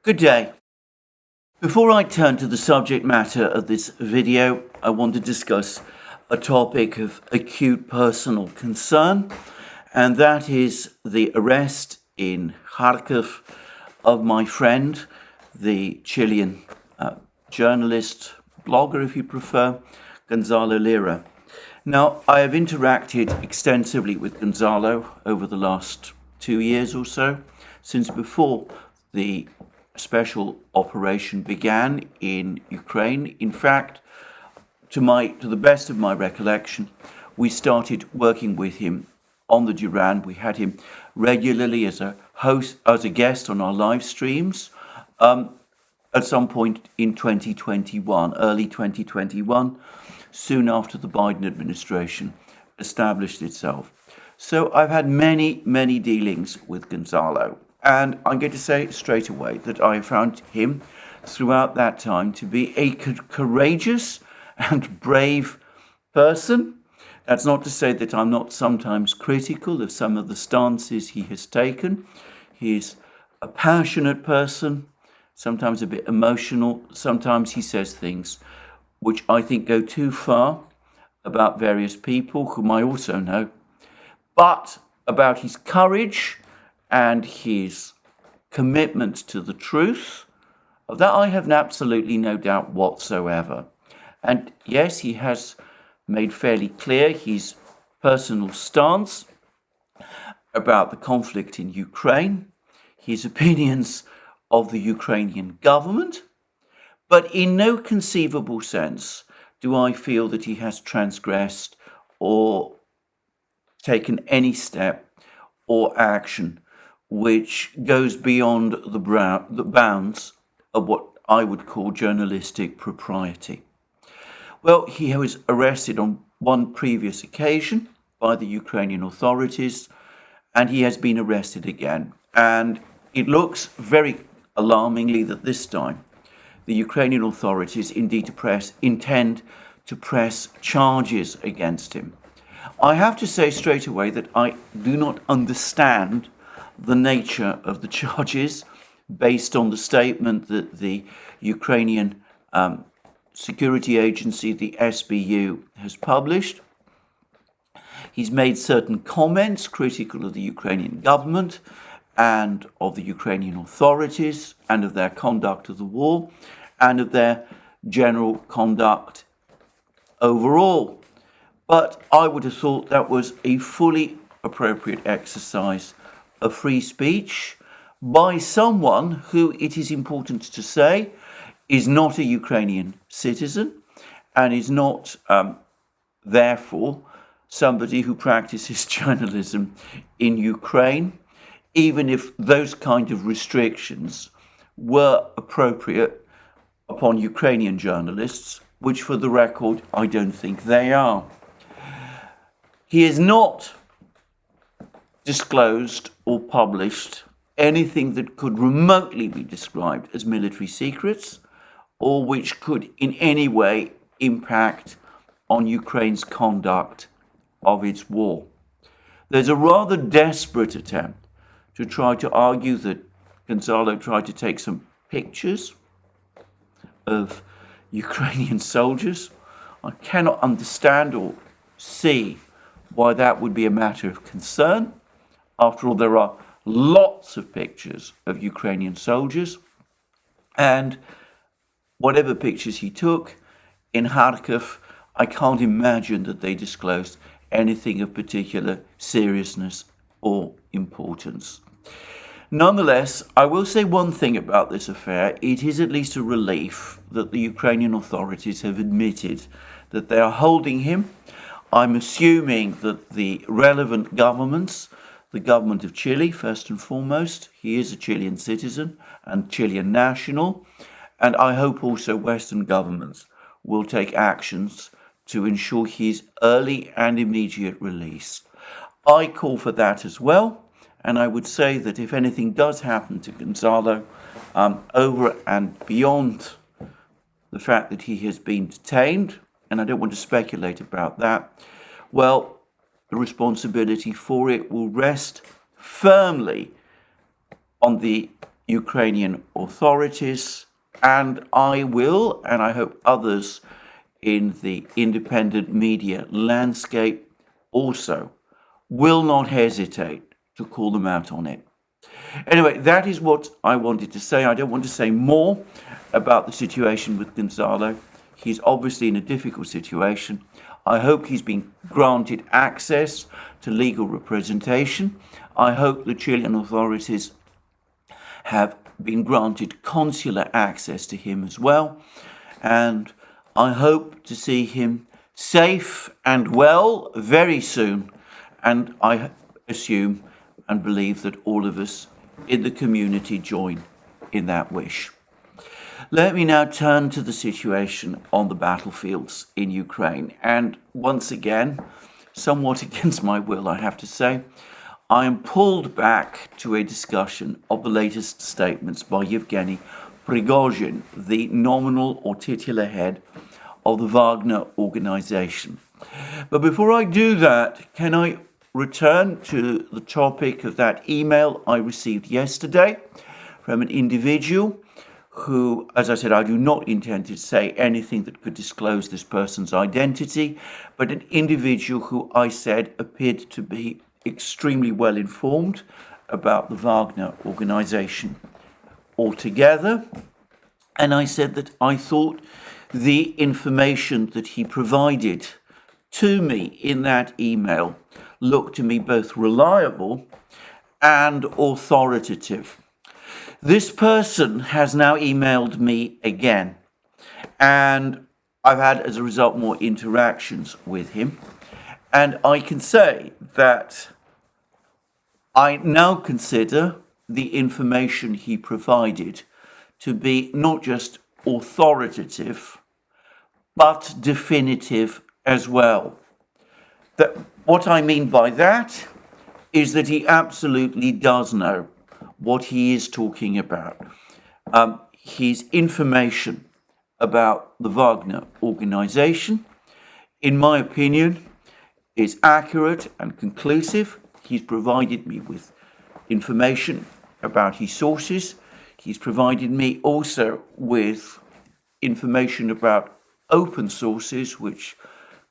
Good day. Before I turn to the subject matter of this video, I want to discuss a topic of acute personal concern, and that is the arrest in Kharkiv of my friend, the Chilean journalist, blogger if you prefer, Gonzalo Lira. Now, I have interacted extensively with Gonzalo over the last 2 years or so, since before the special operation began in Ukraine. In fact, to the best of my recollection, we started working with him on the Duran. We had him regularly as a host, as a guest on our live streams at some point in 2021, early 2021, soon after the Biden administration established itself. So I've had many dealings with Gonzalo. And I'm going to say straight away that I found him throughout that time to be a courageous and brave person. That's not to say that I'm not sometimes critical of some of the stances he has taken. He's a passionate person, sometimes a bit emotional. Sometimes he says things which I think go too far about various people whom I also know. But about his courage and his commitment to the truth, of that I have absolutely no doubt whatsoever. And yes, he has made fairly clear his personal stance about the conflict in Ukraine, his opinions of the Ukrainian government, but in no conceivable sense do I feel that he has transgressed or taken any step or action which goes beyond the bounds of what I would call journalistic propriety. Well, he was arrested on one previous occasion by the Ukrainian authorities, and he has been arrested again. And it looks very alarmingly that this time the Ukrainian authorities intend to press charges against him. I have to say straight away that I do not understand the nature of the charges based on the statement that the Ukrainian security agency, the SBU, has published. He's made certain comments critical of the Ukrainian government and of the Ukrainian authorities and of their conduct of the war and of their general conduct overall. But I would have thought that was a fully appropriate exercise of free speech by someone who, it is important to say, is not a Ukrainian citizen and is not, therefore, somebody who practices journalism in Ukraine, even if those kind of restrictions were appropriate upon Ukrainian journalists, which for the record, I don't think they are. He is not disclosed or published anything that could remotely be described as military secrets or which could in any way impact on Ukraine's conduct of its war. There's a rather desperate attempt to try to argue that Gonzalo tried to take some pictures of Ukrainian soldiers. I cannot understand or see why that would be a matter of concern. After all, there are lots of pictures of Ukrainian soldiers, and whatever pictures he took in Kharkiv, I can't imagine that they disclosed anything of particular seriousness or importance. Nonetheless, I will say one thing about this affair. It is at least a relief that the Ukrainian authorities have admitted that they are holding him. I'm assuming that the relevant governments, the government of Chile, first and foremost, he is a Chilean citizen and Chilean national, and I hope also Western governments will take actions to ensure his early and immediate release. I call for that as well, and I would say that if anything does happen to Gonzalo, over and beyond the fact that he has been detained, and I don't want to speculate about that, well, the responsibility for it will rest firmly on the Ukrainian authorities, and I will, and I hope others in the independent media landscape also will not hesitate to call them out on it. Anyway, that is what I wanted to say. I don't want to say more about the situation with Gonzalo. He's obviously in a difficult situation. I hope he's been granted access to legal representation. I hope the Chilean authorities have been granted consular access to him as well. And I hope to see him safe and well very soon. And I assume and believe that all of us in the community join in that wish. Let me now turn to the situation on the battlefields in Ukraine. And once again, somewhat against my will, I have to say, I am pulled back to a discussion of the latest statements by Yevgeny Prigozhin, the nominal or titular head of the Wagner organization. But before I do that, can I return to the topic of that email I received yesterday from an individual who, as I said, I do not intend to say anything that could disclose this person's identity, but an individual who I said appeared to be extremely well informed about the Wagner organization altogether. And I said that I thought the information that he provided to me in that email looked to me both reliable and authoritative. This person has now emailed me again, and I've had, as a result, more interactions with him. And I can say that I now consider the information he provided to be not just authoritative, but definitive as well. That what I mean by that is that he absolutely does know what he is talking about. His information about the Wagner organization, in my opinion, is accurate and conclusive. He's provided me with information about his sources. He's provided me also with information about open sources, which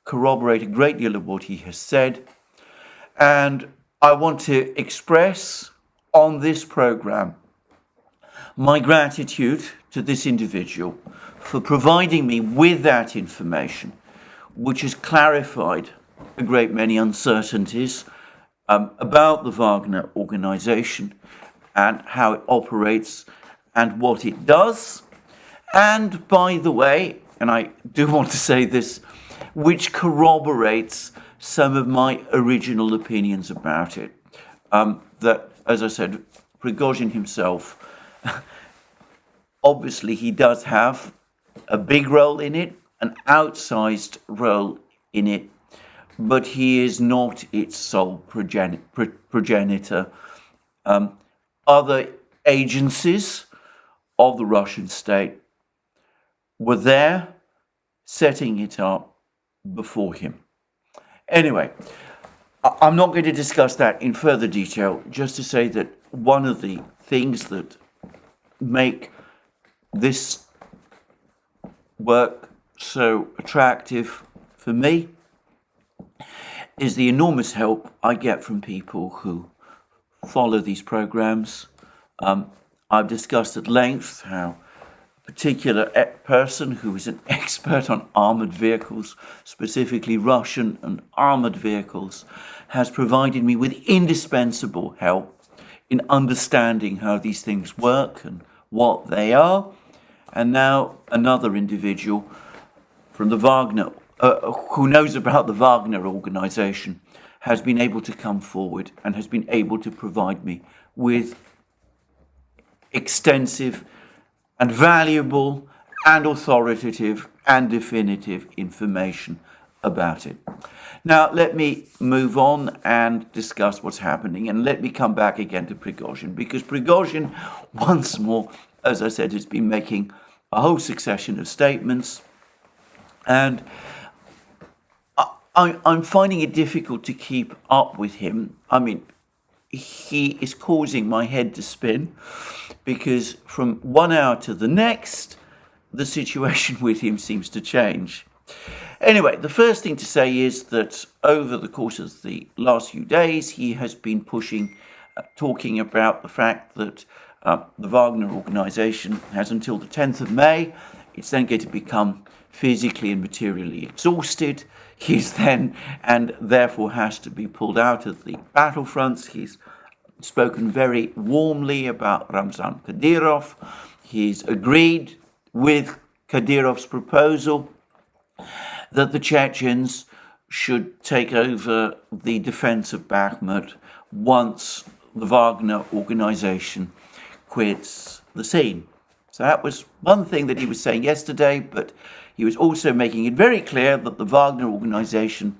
corroborate a great deal of what he has said. And I want to express on this program my gratitude to this individual for providing me with that information, which has clarified a great many uncertainties about the Wagner organization and how it operates and what it does. And by the way, and I do want to say this, which corroborates some of my original opinions about it. That, as I said, Prigozhin himself, obviously he does have a big role in it, an outsized role in it, but he is not its sole progenitor. Other agencies of the Russian state were there setting it up before him. Anyway, I'm not going to discuss that in further detail, just to say that one of the things that make this work so attractive for me is the enormous help I get from people who follow these programs. I've discussed at length how a particular person who is an expert on armored vehicles, specifically Russian and armored vehicles, has provided me with indispensable help in understanding how these things work and what they are. And now another individual from the Wagner, who knows about the Wagner organization, has been able to come forward and has been able to provide me with extensive and valuable and authoritative and definitive information about it. Now, let me move on and discuss what's happening, and let me come back again to Prigozhin, because Prigozhin, once more, as I said, has been making a whole succession of statements, and I'm finding it difficult to keep up with him. I mean, he is causing my head to spin, because from 1 hour to the next, the situation with him seems to change. Anyway, the first thing to say is that over the course of the last few days, he has been talking about the fact that the Wagner organization has until the 10th of May. It's then going to become physically and materially exhausted. He's then, and therefore has to be pulled out of the battlefronts. He's spoken very warmly about Ramzan Kadyrov. He's agreed with Kadyrov's proposal that the Chechens should take over the defense of Bakhmut once the Wagner organization quits the scene. So that was one thing that he was saying yesterday, but he was also making it very clear that the Wagner organization,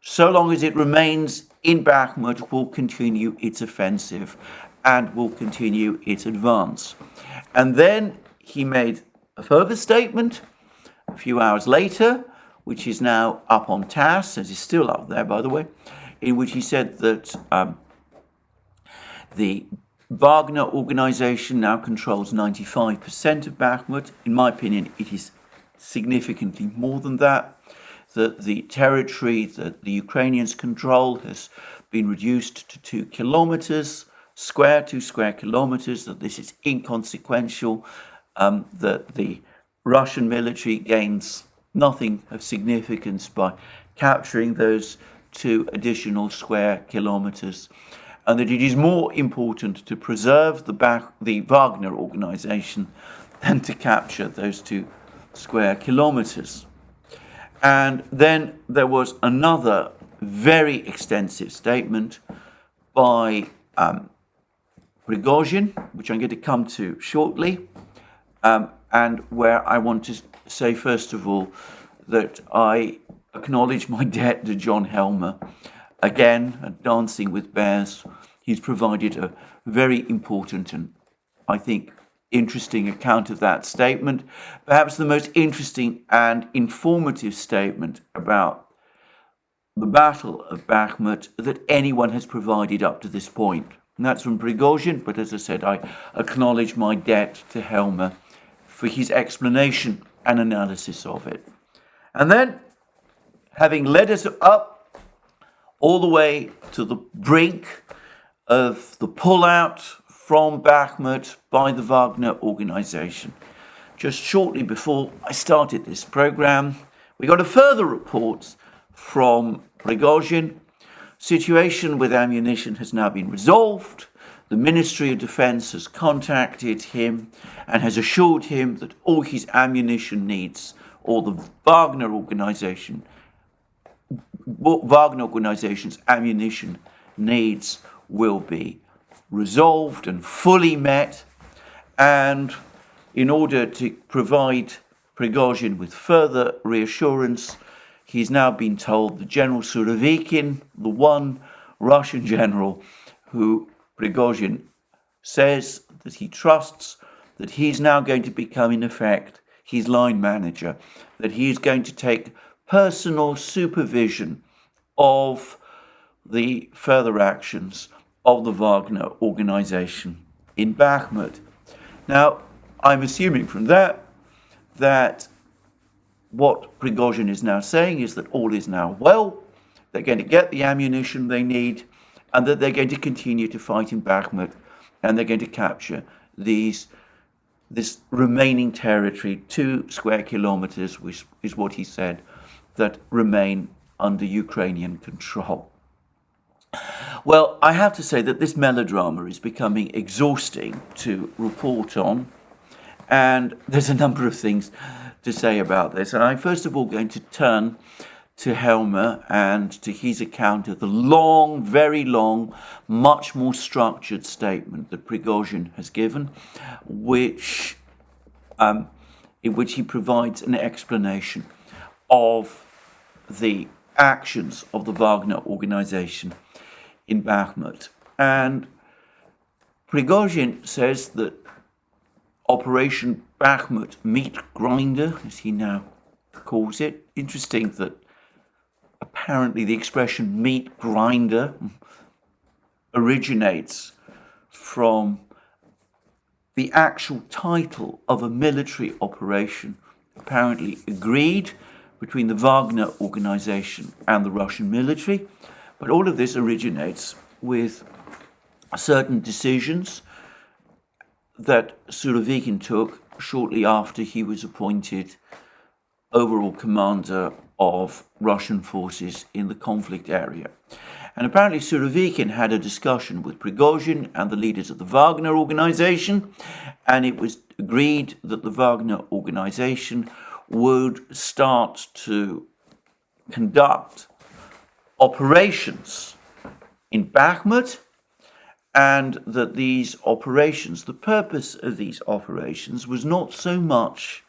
so long as it remains in Bakhmut, will continue its offensive and will continue its advance. And then he made a further statement a few hours later, which is now up on TASS, as is still up there, by the way, in which he said that the Wagner organization now controls 95% of Bakhmut. In my opinion, it is significantly more than that. That the territory that the Ukrainians control has been reduced to 2 kilometers square, 2 square kilometers, that this is inconsequential, that the Russian military gains nothing of significance by capturing those 2 additional square kilometers, and that it is more important to preserve the Wagner organization than to capture those 2 square kilometers. And then there was another very extensive statement by Prigozhin, which I'm going to come to shortly, and where I want to say, first of all, that I acknowledge my debt to John Helmer. Again, at Dancing with Bears, he's provided a very important and, I think, interesting account of that statement. Perhaps the most interesting and informative statement about the Battle of Bakhmut that anyone has provided up to this point. And that's from Prigozhin, but as I said, I acknowledge my debt to Helmer for his explanation and analysis of it. And then, having led us up all the way to the brink of the pullout from Bakhmut by the Wagner organization, just shortly before I started this program, we got a further report from Prigozhin. Situation with ammunition has now been resolved. The Ministry of Defense has contacted him and has assured him that all his ammunition needs, or the Wagner organization's ammunition needs, will be resolved and fully met. And in order to provide Prigozhin with further reassurance, he's now been told that General Surovikin, the one Russian general who Prigozhin says that he trusts, that he's now going to become, in effect, his line manager, that he is going to take personal supervision of the further actions of the Wagner organization in Bakhmut. Now, I'm assuming from that what Prigozhin is now saying is that all is now well, they're going to get the ammunition they need, and that they're going to continue to fight in Bakhmut, and they're going to capture this remaining territory, 2 square kilometers, which is what he said, that remain under Ukrainian control. Well, I have to say that this melodrama is becoming exhausting to report on, and there's a number of things to say about this. And I'm first of all going to turn to Helmer and to his account of the long, very long, much more structured statement that Prigozhin has given, in which he provides an explanation of the actions of the Wagner organization in Bakhmut. And Prigozhin says that Operation Bakhmut Meat Grinder, as he now calls it. Interesting that apparently the expression meat grinder originates from the actual title of a military operation apparently agreed between the Wagner organization and the Russian military. But all of this originates with certain decisions that Surovikin took shortly after he was appointed overall commander of Russian forces in the conflict area. And apparently Surovikin had a discussion with Prigozhin and the leaders of the Wagner organization, and it was agreed that the Wagner organization would start to conduct operations in Bakhmut, and that these operations, the purpose of these operations was not so much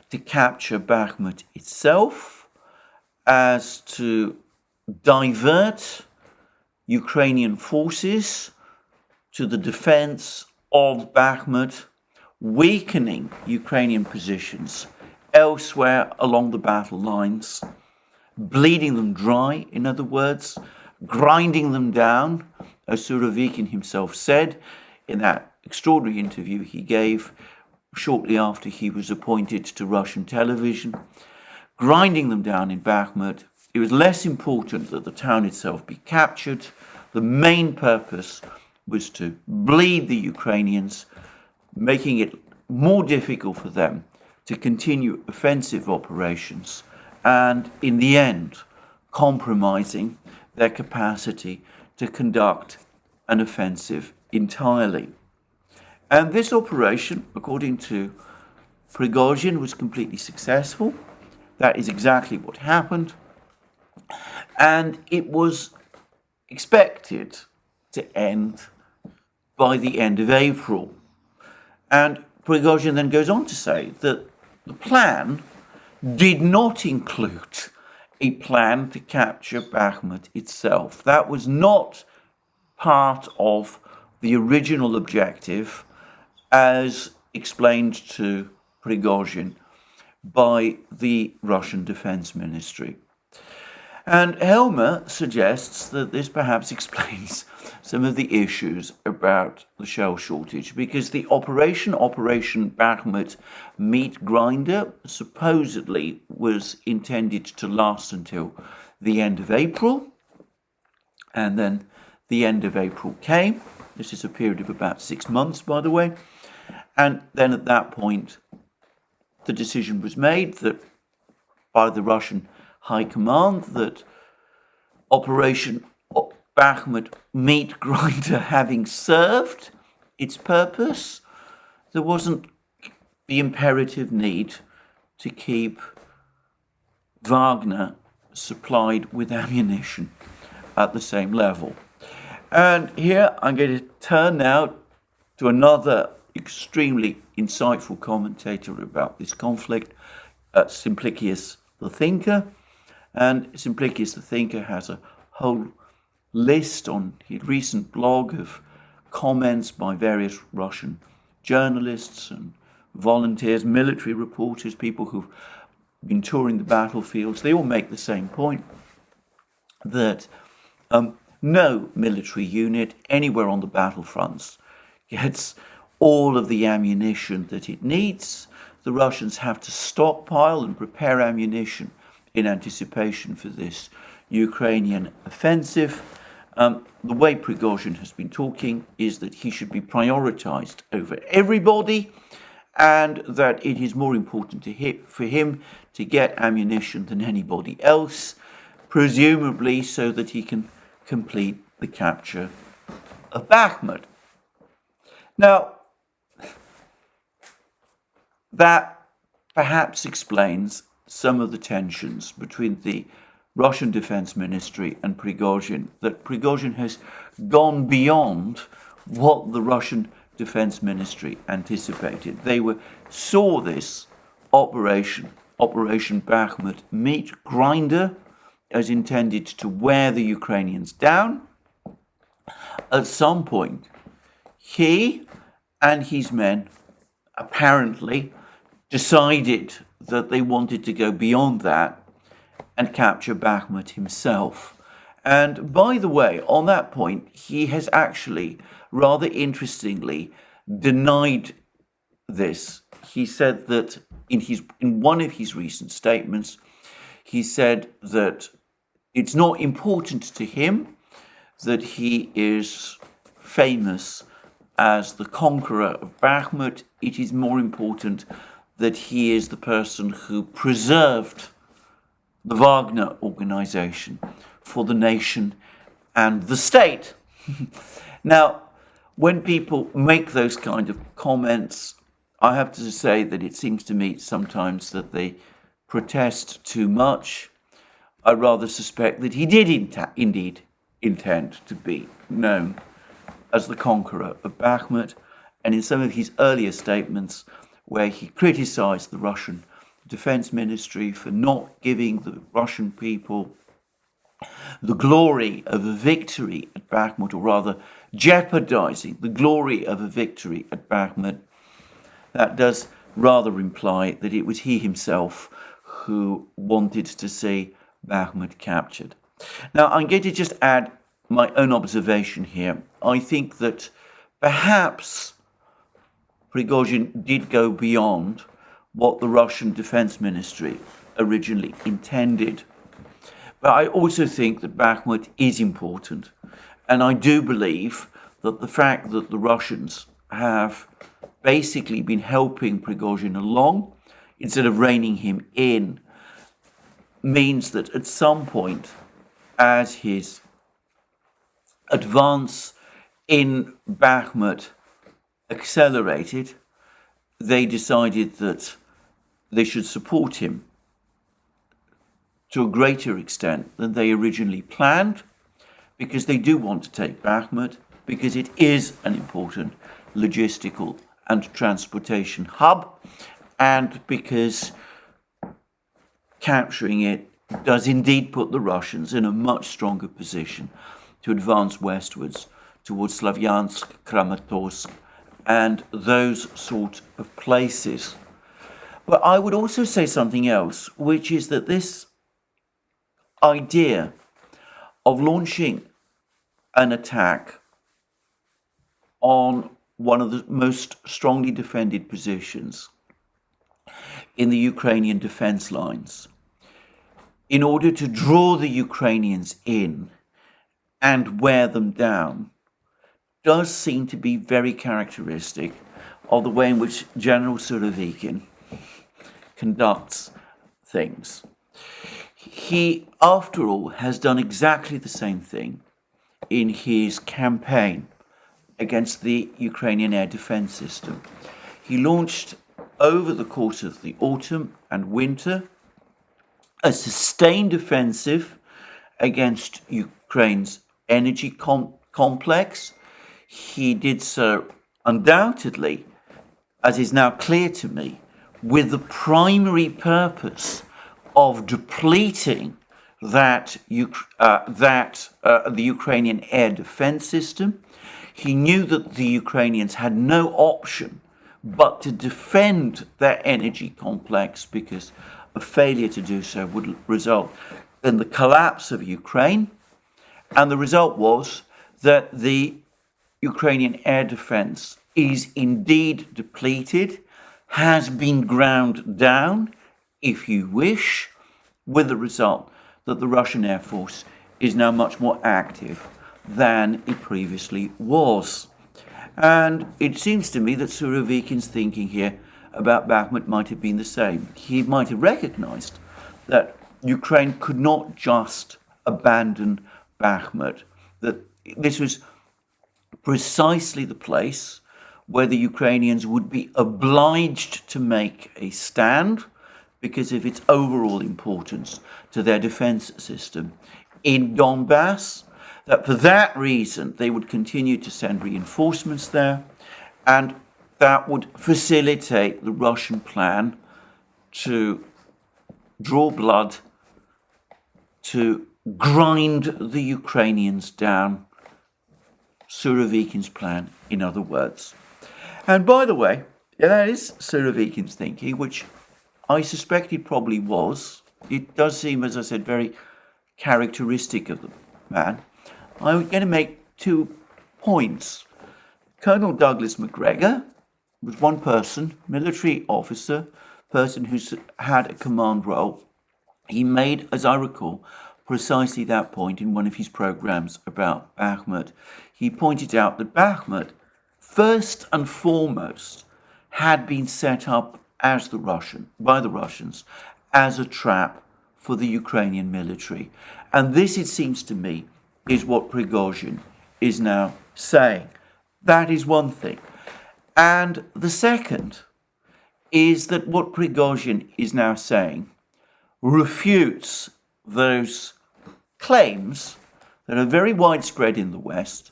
to capture Bakhmut itself as to divert Ukrainian forces to the defense of Bakhmut, weakening Ukrainian positions elsewhere along the battle lines, bleeding them dry, in other words, grinding them down, as Surovikin himself said in that extraordinary interview he gave shortly after he was appointed to Russian television, grinding them down in Bakhmut. It was less important that the town itself be captured. The main purpose was to bleed the Ukrainians, making it more difficult for them to continue offensive operations, and in the end, compromising their capacity to conduct an offensive entirely. And this operation, according to Prigozhin, was completely successful. That is exactly what happened. And it was expected to end by the end of April. And Prigozhin then goes on to say that the plan did not include a plan to capture Bakhmut itself. That was not part of the original objective as explained to Prigozhin by the Russian Defense Ministry. And Helmer suggests that this perhaps explains some of the issues about the shell shortage, because the Operation Bakhmut meat grinder supposedly was intended to last until the end of April, and then the end of April came. This is a period of about 6 months, by the way. And then at that point, the decision was made that by the Russian High Command that Operation Bakhmut meat grinder having served its purpose, there wasn't the imperative need to keep Wagner supplied with ammunition at the same level. And here I'm going to turn now to another extremely insightful commentator about this conflict, Simplicius the Thinker. And Simplicius the Thinker has a whole list on his recent blog of comments by various Russian journalists and volunteers, military reporters, people who've been touring the battlefields. They all make the same point, that no military unit anywhere on the battlefronts gets all of the ammunition that it needs. The Russians have to stockpile and prepare ammunition in anticipation for this Ukrainian offensive. The way Prigozhin has been talking is that he should be prioritized over everybody, and that it is more important for him to get ammunition than anybody else, presumably so that he can complete the capture of Bakhmut. Now, that perhaps explains some of the tensions between the Russian Defense Ministry and Prigozhin, that Prigozhin has gone beyond what the Russian Defense Ministry anticipated. They saw this Operation Bakhmut meat grinder as intended to wear the Ukrainians down. At some point, he and his men apparently decided that they wanted to go beyond that and capture Bakhmut himself. And by the way, on that point, he has actually, rather interestingly, denied this. He said that in one of his recent statements, he said that it's not important to him that he is famous as the conqueror of Bakhmut. It is more important that he is the person who preserved the Wagner organization for the nation and the state. Now, when people make those kind of comments, I have to say that it seems to me sometimes that they protest too much. I rather suspect that he did indeed intend to be known as the conqueror of Bakhmut, and in some of his earlier statements where he criticized the Russian Defense Ministry for not giving the Russian people the glory of a victory at Bakhmut, or rather jeopardizing the glory of a victory at Bakhmut, that does rather imply that it was he himself who wanted to see Bakhmut captured. Now, I'm going to just add my own observation here. I think that perhaps Prigozhin did go beyond what the Russian Defense Ministry originally intended. But I also think that Bakhmut is important. And I do believe that the fact that the Russians have basically been helping Prigozhin along instead of reining him in means that at some point, as his advance in Bakhmut accelerated, they decided that they should support him to a greater extent than they originally planned, because they do want to take Bakhmut, because it is an important logistical and transportation hub, and because capturing it does indeed put the Russians in a much stronger position to advance westwards towards Slavyansk, Kramatorsk, and those sort of places. But I would also say something else, which is that this idea of launching an attack on one of the most strongly defended positions in the Ukrainian defense lines in order to draw the Ukrainians in and wear them down does seem to be very characteristic of the way in which General Surovikin conducts things. He, after all, has done exactly the same thing in his campaign against the Ukrainian air defense system. He launched, over the course of the autumn and winter, a sustained offensive against Ukraine's energy complex. He did so undoubtedly, as is now clear to me, with the primary purpose of depleting the Ukrainian air defense system. He knew that the Ukrainians had no option but to defend their energy complex, because a failure to do so would result in the collapse of Ukraine. And the result was that the Ukrainian air defense is indeed depleted, has been ground down, if you wish, with the result that the Russian Air Force is now much more active than it previously was. And it seems to me that Surovikin's thinking here about Bakhmut might have been the same. He might have recognized that Ukraine could not just abandon Bakhmut, that this was precisely the place where the Ukrainians would be obliged to make a stand because of its overall importance to their defense system in Donbass, that for that reason they would continue to send reinforcements there, and that would facilitate the Russian plan to draw blood, to grind the Ukrainians down. Surovikin's plan, in other words. And by the way, that is Surovikin's thinking, which I suspect it probably was. It does seem, as I said, very characteristic of the man, I'm going to make 2 points. Colonel Douglas MacGregor was one person, military officer, person who's had a command role. He made, as I recall, precisely that point in one of his programs about Bakhmut. He pointed out that Bakhmut, first and foremost, had been set up by the Russians as a trap for the Ukrainian military. And this, it seems to me, is what Prigozhin is now saying. That is one thing. And the second is that what Prigozhin is now saying refutes those claims that are very widespread in the West,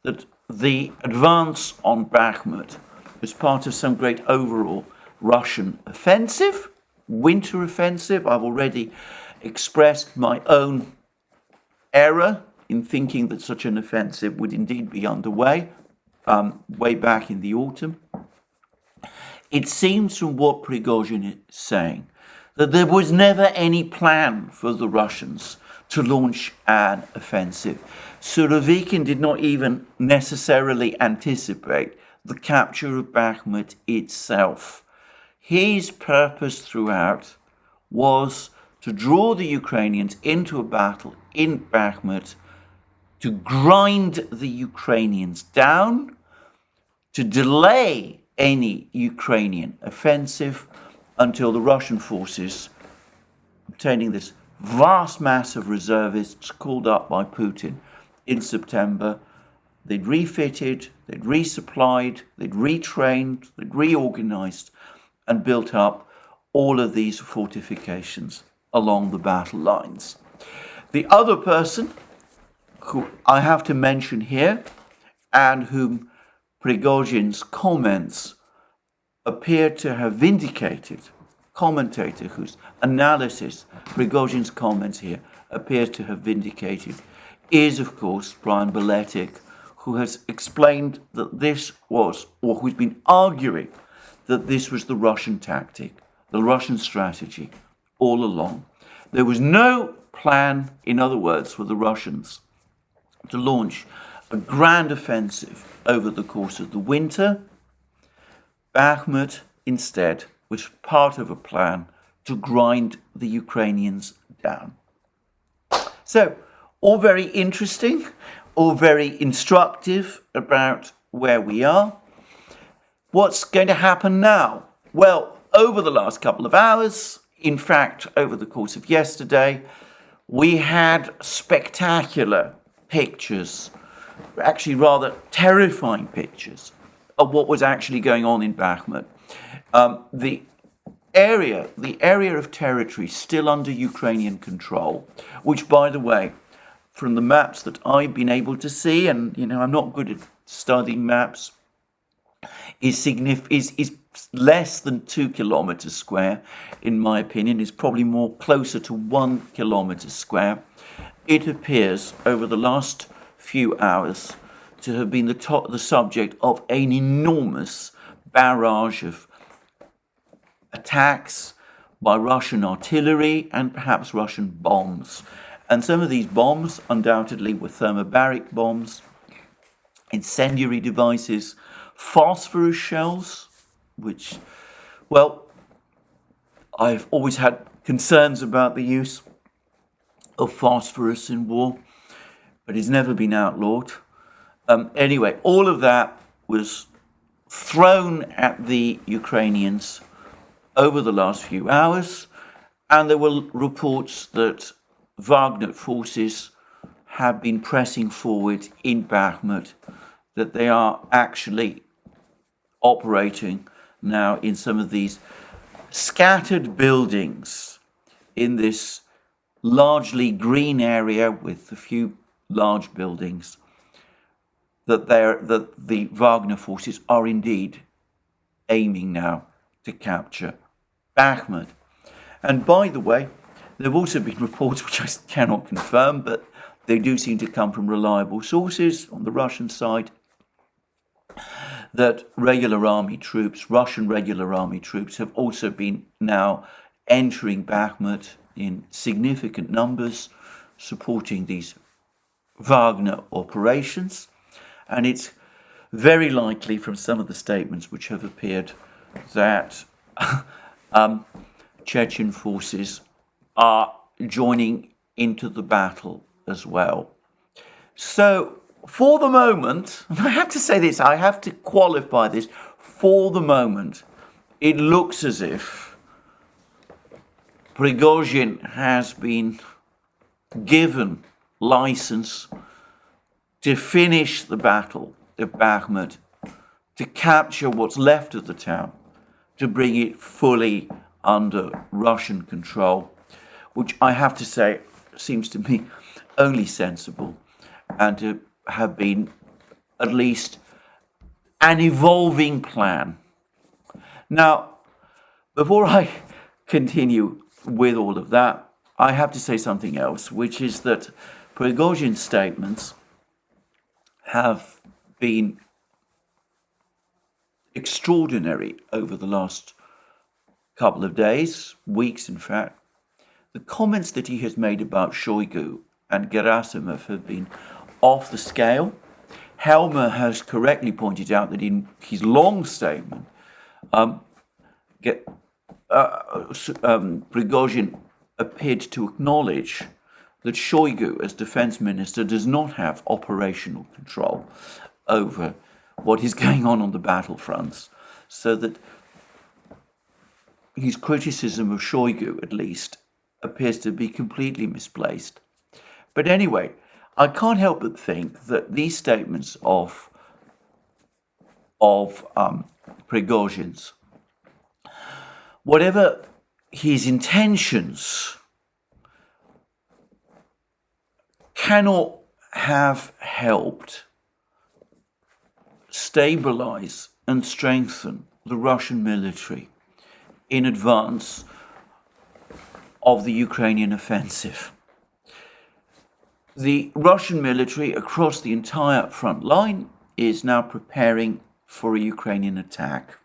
that the advance on Bakhmut was part of some great overall Russian offensive, winter offensive. I've already expressed my own error in thinking that such an offensive would indeed be underway way back in the autumn. It seems from what Prigozhin is saying that there was never any plan for the Russians to launch an offensive. Surovikin did not even necessarily anticipate the capture of Bakhmut itself. His purpose throughout was to draw the Ukrainians into a battle in Bakhmut, to grind the Ukrainians down, to delay any Ukrainian offensive until the Russian forces, obtaining this vast mass of reservists called up by Putin in September, they'd refitted, they'd resupplied, they'd retrained, they'd reorganized and built up all of these fortifications along the battle lines. The other person who I have to mention here, and whom Prigozhin's comments appear to have vindicated, commentator whose analysis Prigozhin's comments here appears to have vindicated, is of course Brian Beletic, who has explained that this was, or who's been arguing that this was the Russian tactic, the Russian strategy all along. There was no plan, in other words, for the Russians to launch a grand offensive over the course of the winter. Bakhmut, instead, was part of a plan to grind the Ukrainians down. So, all very interesting, all very instructive about where we are. What's going to happen now? Well, over the last couple of hours, in fact, over the course of yesterday, we had spectacular pictures, actually rather terrifying pictures, of what was actually going on in Bakhmut. The area of territory still under Ukrainian control, which, by the way, from the maps that I've been able to see, and I'm not good at studying maps, is less than 2 kilometers square, in my opinion, is probably more closer to 1 kilometer square. It appears over the last few hours to have been the subject of an enormous barrage of attacks by Russian artillery and perhaps Russian bombs. And some of these bombs undoubtedly were thermobaric bombs, incendiary devices, phosphorus shells, which, well, I've always had concerns about the use of phosphorus in war, but it's never been outlawed. Anyway, all of that was thrown at the Ukrainians over the last few hours, and there were reports that Wagner forces have been pressing forward in Bakhmut, that they are actually operating now in some of these scattered buildings in this largely green area with a few large buildings, that the Wagner forces are indeed aiming now to capture Bakhmut. And by the way, there have also been reports, which I cannot confirm, but they do seem to come from reliable sources on the Russian side, that Russian regular army troops have also been now entering Bakhmut in significant numbers, supporting these Wagner operations, and it's very likely from some of the statements which have appeared that Chechen forces are joining into the battle as well. So for the moment, and I have to say this, I have to qualify this, for the moment, it looks as if Prigozhin has been given license to finish the battle of Bakhmut, to capture what's left of the town, to bring it fully under Russian control, which I have to say seems to me only sensible and to have been at least an evolving plan. Now, before I continue with all of that, I have to say something else, which is that Prigozhin's statements have been extraordinary over the last couple of days, weeks in fact. The comments that he has made about Shoigu and Gerasimov have been off the scale. Helmer has correctly pointed out that in his long statement, Prigozhin appeared to acknowledge that Shoigu, as defense minister, does not have operational control over what is going on the battlefronts, so that his criticism of Shoigu, at least, appears to be completely misplaced. But anyway, I can't help but think that these statements of Prigozhin's, whatever his intentions, cannot have helped stabilize and strengthen the Russian military in advance of the Ukrainian offensive. The Russian military across the entire front line is now preparing for a Ukrainian attack.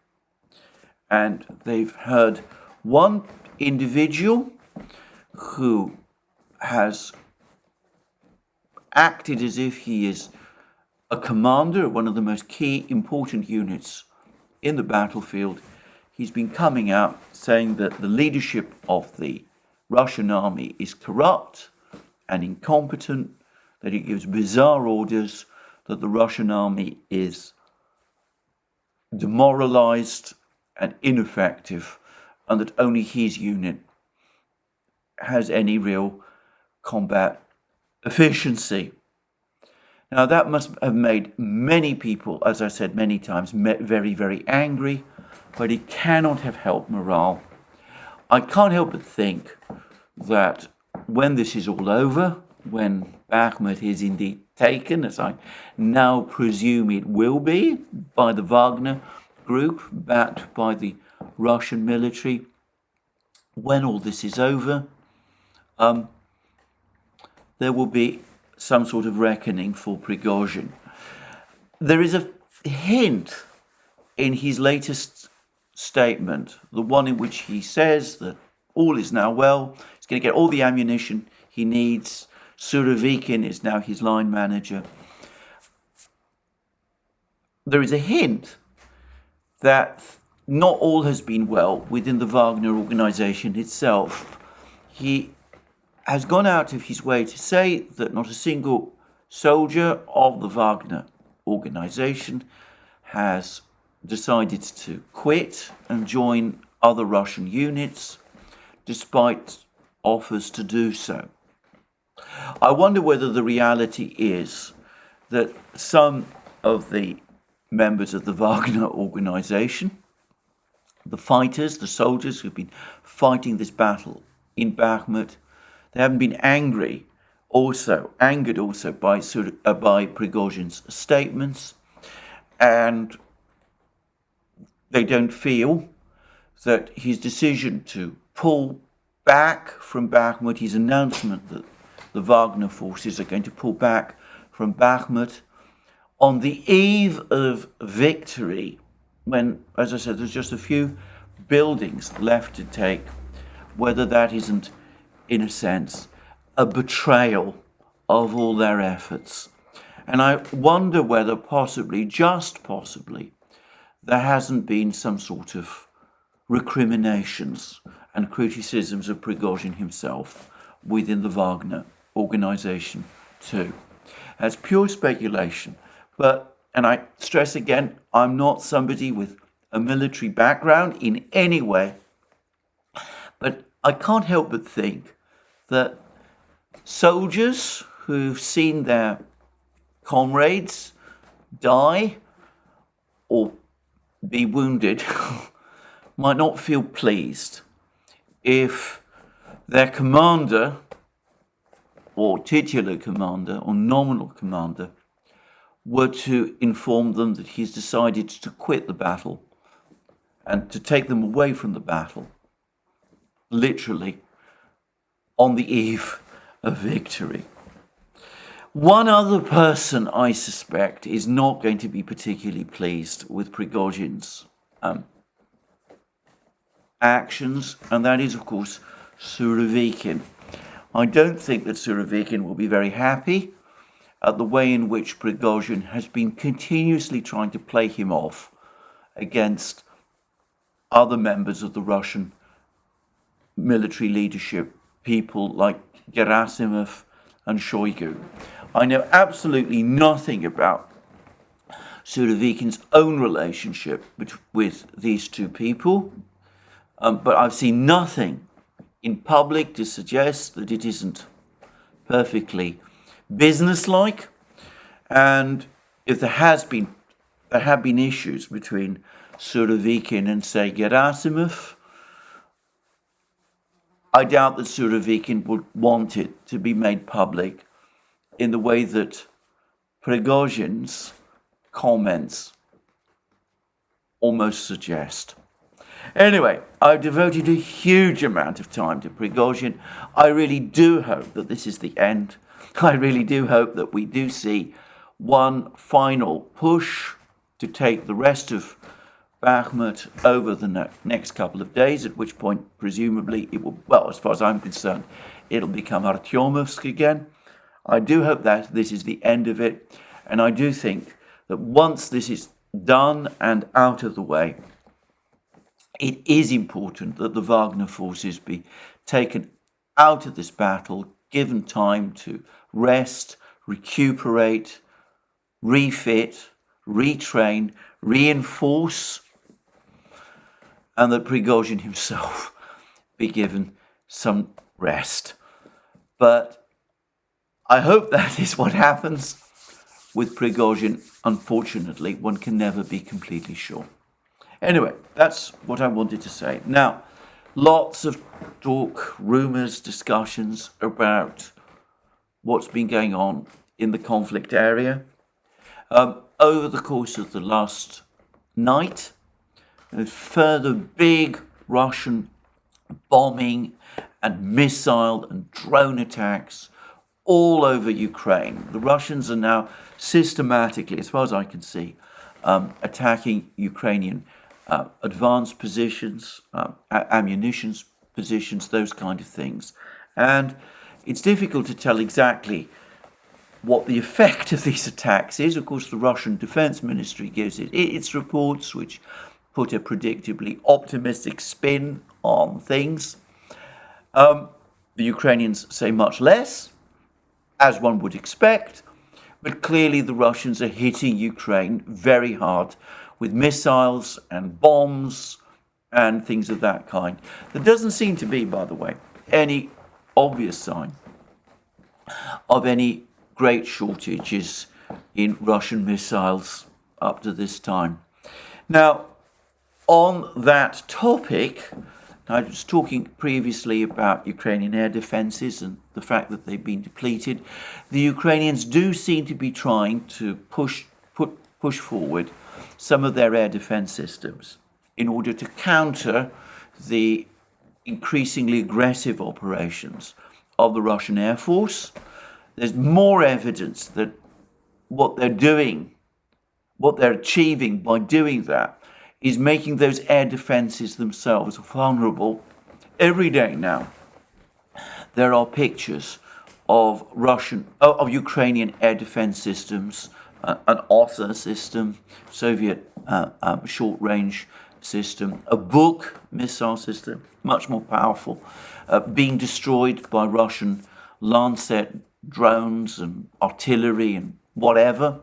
And they've heard one individual who has acted as if he is a commander of one of the most key important units in the battlefield. He's been coming out saying that the leadership of the Russian army is corrupt and incompetent, that it gives bizarre orders, that the Russian army is demoralized and ineffective, and that only his unit has any real combat efficiency. Now, that must have made many people, as I said many times, very, very angry, but it cannot have helped morale. I can't help but think that when this is all over, when Bakhmut is indeed taken, as I now presume it will be, by the Wagner group, backed by the Russian military, when all this is over, there will be some sort of reckoning for Prigozhin. There is a hint in his latest statement, the one in which he says that all is now well, he's going to get all the ammunition he needs, Surovikin is now his line manager. There is a hint that not all has been well within the Wagner organization itself. He has gone out of his way to say that not a single soldier of the Wagner organization has decided to quit and join other Russian units, despite offers to do so. I wonder whether the reality is that some of the members of the Wagner organization, the fighters, the soldiers who've been fighting this battle in Bakhmut, they haven't been angered also by Prigozhin's statements, and they don't feel that his decision to pull back from Bakhmut, his announcement that the Wagner forces are going to pull back from Bakhmut on the eve of victory, when, as I said, there's just a few buildings left to take, whether that isn't, in a sense, a betrayal of all their efforts. And I wonder whether possibly, just possibly, there hasn't been some sort of recriminations and criticisms of Prigozhin himself within the Wagner organization too. That's pure speculation. But, and I stress again, I'm not somebody with a military background in any way, but I can't help but think that soldiers who've seen their comrades die or be wounded might not feel pleased if their commander or titular commander or nominal commander were to inform them that he's decided to quit the battle and to take them away from the battle, literally on the eve of victory. One other person, I suspect, is not going to be particularly pleased with Prigozhin's actions, and that is, of course, Surovikin. I don't think that Surovikin will be very happy at the way in which Prigozhin has been continuously trying to play him off against other members of the Russian military leadership, people like Gerasimov and Shoigu. I know absolutely nothing about Surovikin's own relationship with these two people, but I've seen nothing in public to suggest that it isn't perfectly businesslike. And if there have been issues between Surovikin and, say, Gerasimov, I doubt that Surovikin would want it to be made public in the way that Prigozhin's comments almost suggest. Anyway, I've devoted a huge amount of time to Prigozhin. I really do hope that this is the end. I really do hope that we do see one final push to take the rest of Bakhmut over the next couple of days, at which point, presumably, it will, well, as far as I'm concerned, it'll become Artyomovsk again. I do hope that this is the end of it, and I do think that once this is done and out of the way, it is important that the Wagner forces be taken out of this battle, given time to rest, recuperate, refit, retrain, reinforce, and that Prigozhin himself be given some rest. But I hope that is what happens. With Prigozhin, unfortunately, one can never be completely sure. Anyway, that's what I wanted to say. Now, lots of talk, rumours, discussions about what's been going on in the conflict area. Over the course of the last night, further big Russian bombing and missile and drone attacks all over Ukraine. The Russians are now systematically, as far as I can see, attacking Ukrainian advanced positions, ammunition positions, those kind of things. And it's difficult to tell exactly what the effect of these attacks is. Of course, the Russian Defense Ministry gives it its reports, which put a predictably optimistic spin on things. The Ukrainians say much less, as one would expect, but clearly the Russians are hitting Ukraine very hard with missiles and bombs and things of that kind. There doesn't seem to be, by the way, any obvious sign of any great shortages in Russian missiles up to this time. Now, on that topic, I was talking previously about Ukrainian air defenses and the fact that they've been depleted. The Ukrainians do seem to be trying to push forward some of their air defense systems in order to counter the increasingly aggressive operations of the Russian Air Force. There's more evidence that what they're doing, what they're achieving by doing that, is making those air defenses themselves vulnerable. Every day now, there are pictures of Ukrainian air defense systems, an ODYSEE system, Soviet short-range system, a Buk missile system, much more powerful, being destroyed by Russian Lancet drones and artillery and whatever.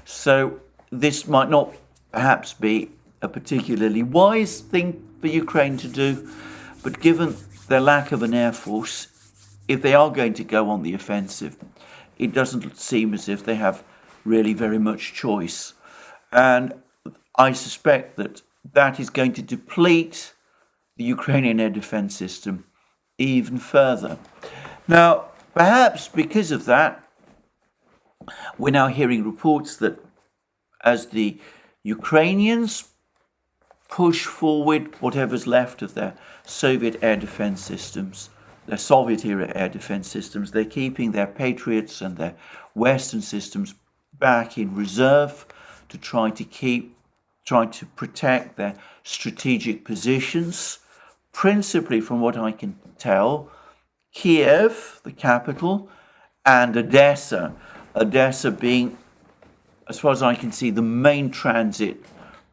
So this might not perhaps be a particularly wise thing for Ukraine to do, but given their lack of an air force, if they are going to go on the offensive, it doesn't seem as if they have really very much choice. And I suspect that that is going to deplete the Ukrainian air defense system even further. Now, perhaps because of that, we're now hearing reports that as the Ukrainians push forward whatever's left of their Soviet air defense systems, their Soviet-era air defense systems, they're keeping their Patriots and their Western systems back in reserve to try to protect their strategic positions. Principally, from what I can tell, Kiev, the capital, and Odessa being, as far as I can see, the main transit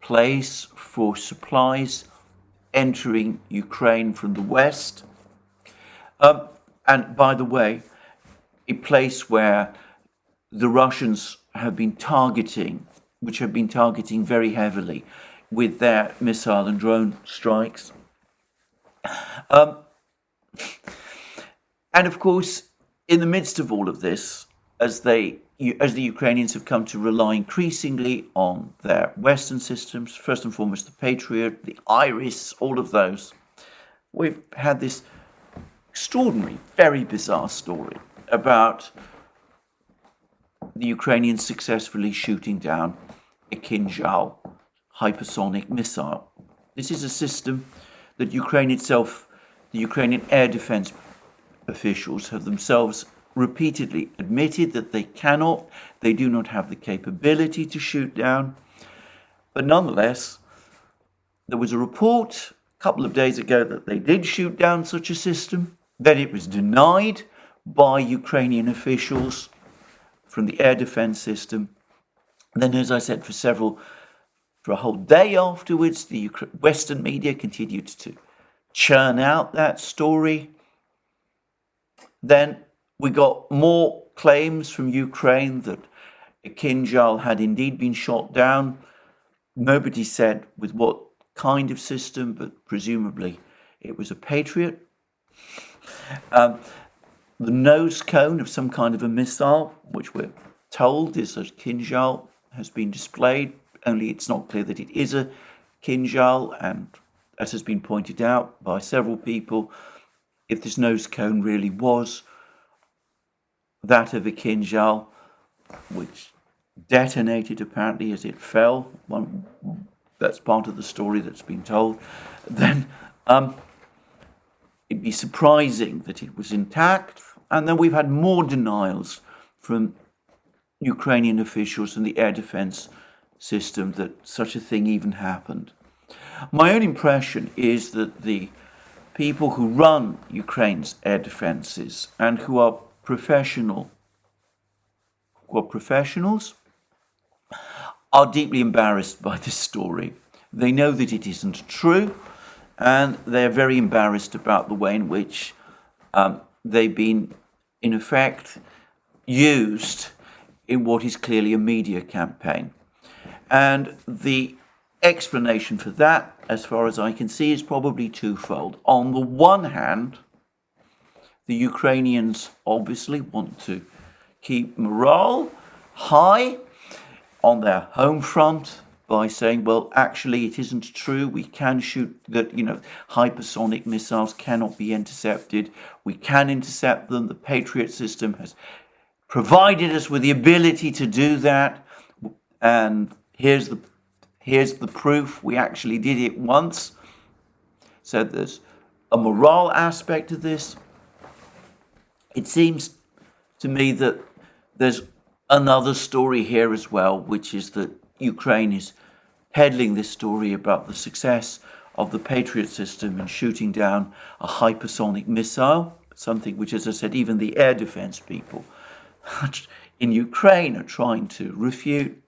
place for supplies entering Ukraine from the west. And by the way, a place where the Russians have been targeting very heavily with their missile and drone strikes. And of course, in the midst of all of this, as the Ukrainians have come to rely increasingly on their Western systems, first and foremost the Patriot, the Iris, all of those, we've had this extraordinary, very bizarre story about the Ukrainians successfully shooting down a Kinzhal hypersonic missile. This is a system that the Ukrainian air defense officials have themselves repeatedly admitted that they do not have the capability to shoot down. But nonetheless, there was a report a couple of days ago that they did shoot down such a system, then it was denied by Ukrainian officials from the air defense system. And then, as I said, for a whole day afterwards, the Western media continued to churn out that story. Then we got more claims from Ukraine that a Kinzhal had indeed been shot down. Nobody said with what kind of system, but presumably it was a Patriot. The nose cone of some kind of a missile, which we're told is a Kinzhal, has been displayed, only it's not clear that it is a Kinzhal, and as has been pointed out by several people, if this nose cone really was that of a Kinzhal, which detonated apparently as it fell, that's part of the story that's been told, then it'd be surprising that it was intact. And then we've had more denials from Ukrainian officials and the air defense system that such a thing even happened. My own impression is that the people who run Ukraine's air defenses and who are professionals are deeply embarrassed by this story. They know that it isn't true, and they're very embarrassed about the way in which they've been, in effect, used in what is clearly a media campaign. And the explanation for that, as far as I can see, is probably twofold. On the one hand, the Ukrainians obviously want to keep morale high on their home front by saying, well, actually, it isn't true. We can shoot that, hypersonic missiles cannot be intercepted. We can intercept them. The Patriot system has provided us with the ability to do that. And here's the proof. We actually did it once. So there's a morale aspect to this. It seems to me that there's another story here as well, which is that Ukraine is peddling this story about the success of the Patriot system in shooting down a hypersonic missile, something which, as I said, even the air defense people in Ukraine are trying to refute,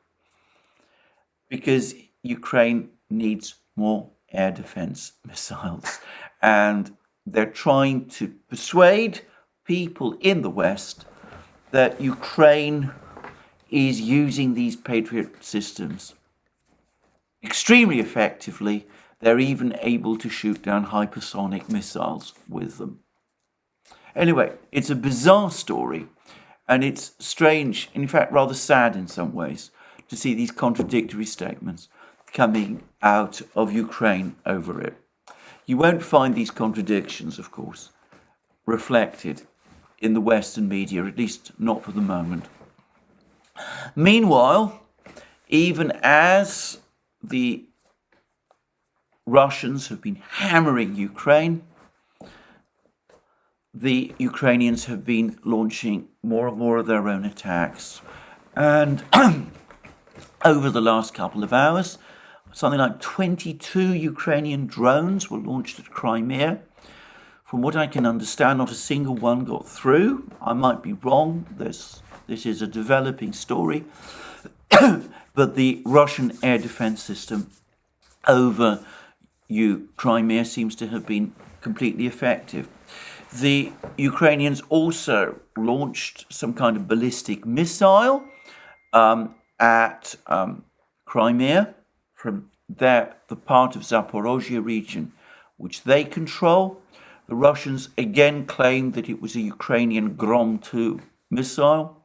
because Ukraine needs more air defense missiles. And they're trying to persuade people in the West that Ukraine is using these Patriot systems extremely effectively. They're even able to shoot down hypersonic missiles with them. Anyway, it's a bizarre story, and it's strange, in fact rather sad in some ways, to see these contradictory statements coming out of Ukraine over it. You won't find these contradictions, of course, reflected in the Western media, at least not for the moment. Meanwhile, even as the Russians have been hammering Ukraine, the Ukrainians have been launching more and more of their own attacks. And over the last couple of hours, something like 22 Ukrainian drones were launched at Crimea. From what I can understand, not a single one got through. I might be wrong. This is a developing story. But the Russian air defense system over Crimea seems to have been completely effective. The Ukrainians also launched some kind of ballistic missile at Crimea from the part of Zaporozhye region which they control. The Russians again claimed that it was a Ukrainian Grom-2 missile.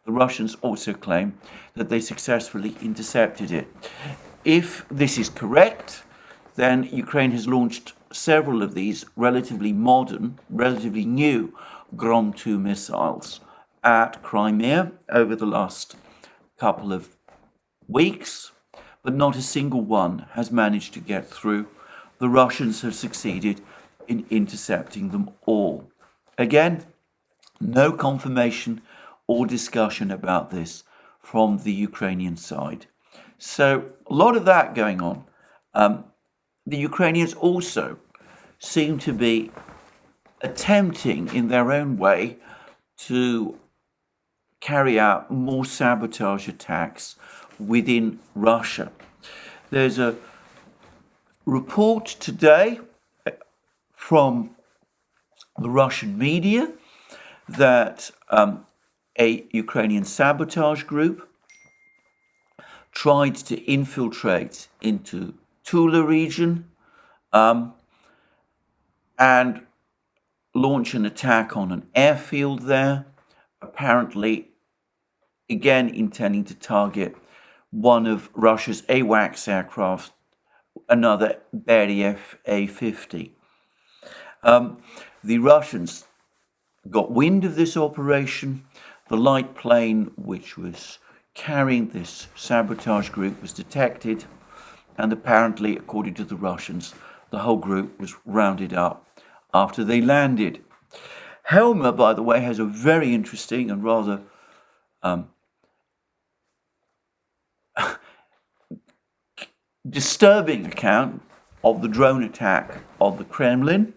The Russians also claim that they successfully intercepted it. If this is correct, then Ukraine has launched several of these relatively modern, relatively new Grom-2 missiles at Crimea over the last couple of weeks, but not a single one has managed to get through. The Russians have succeeded in intercepting them all. Again, no confirmation or discussion about this from the Ukrainian side. So a lot of that going on. The Ukrainians also seem to be attempting in their own way to carry out more sabotage attacks within Russia. There's a report today from the Russian media that a Ukrainian sabotage group tried to infiltrate into Tula region and launch an attack on an airfield there, apparently again intending to target one of Russia's AWACS aircraft, another Beriev A-50. The Russians got wind of this operation. The light plane which was carrying this sabotage group was detected, and apparently, according to the Russians, the whole group was rounded up after they landed. Helmer, by the way, has a very interesting and rather disturbing account of the drone attack of the Kremlin.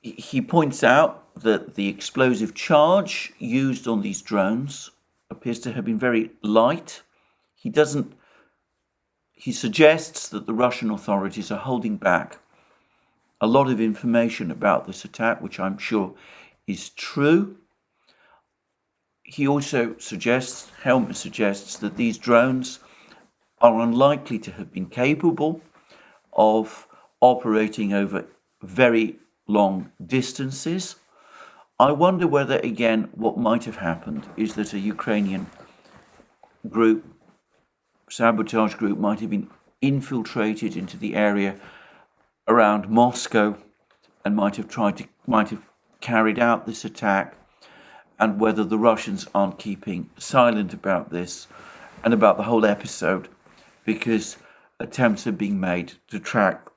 He points out that the explosive charge used on these drones appears to have been very light. He suggests that the Russian authorities are holding back a lot of information about this attack, which I'm sure is true. He also suggests, Helmer suggests, that these drones are unlikely to have been capable of operating over very long distances. I wonder whether, again, what might have happened is that a Ukrainian group, sabotage group, might have been infiltrated into the area around Moscow and might have carried out this attack, and whether the Russians aren't keeping silent about this and about the whole episode because attempts are being made to track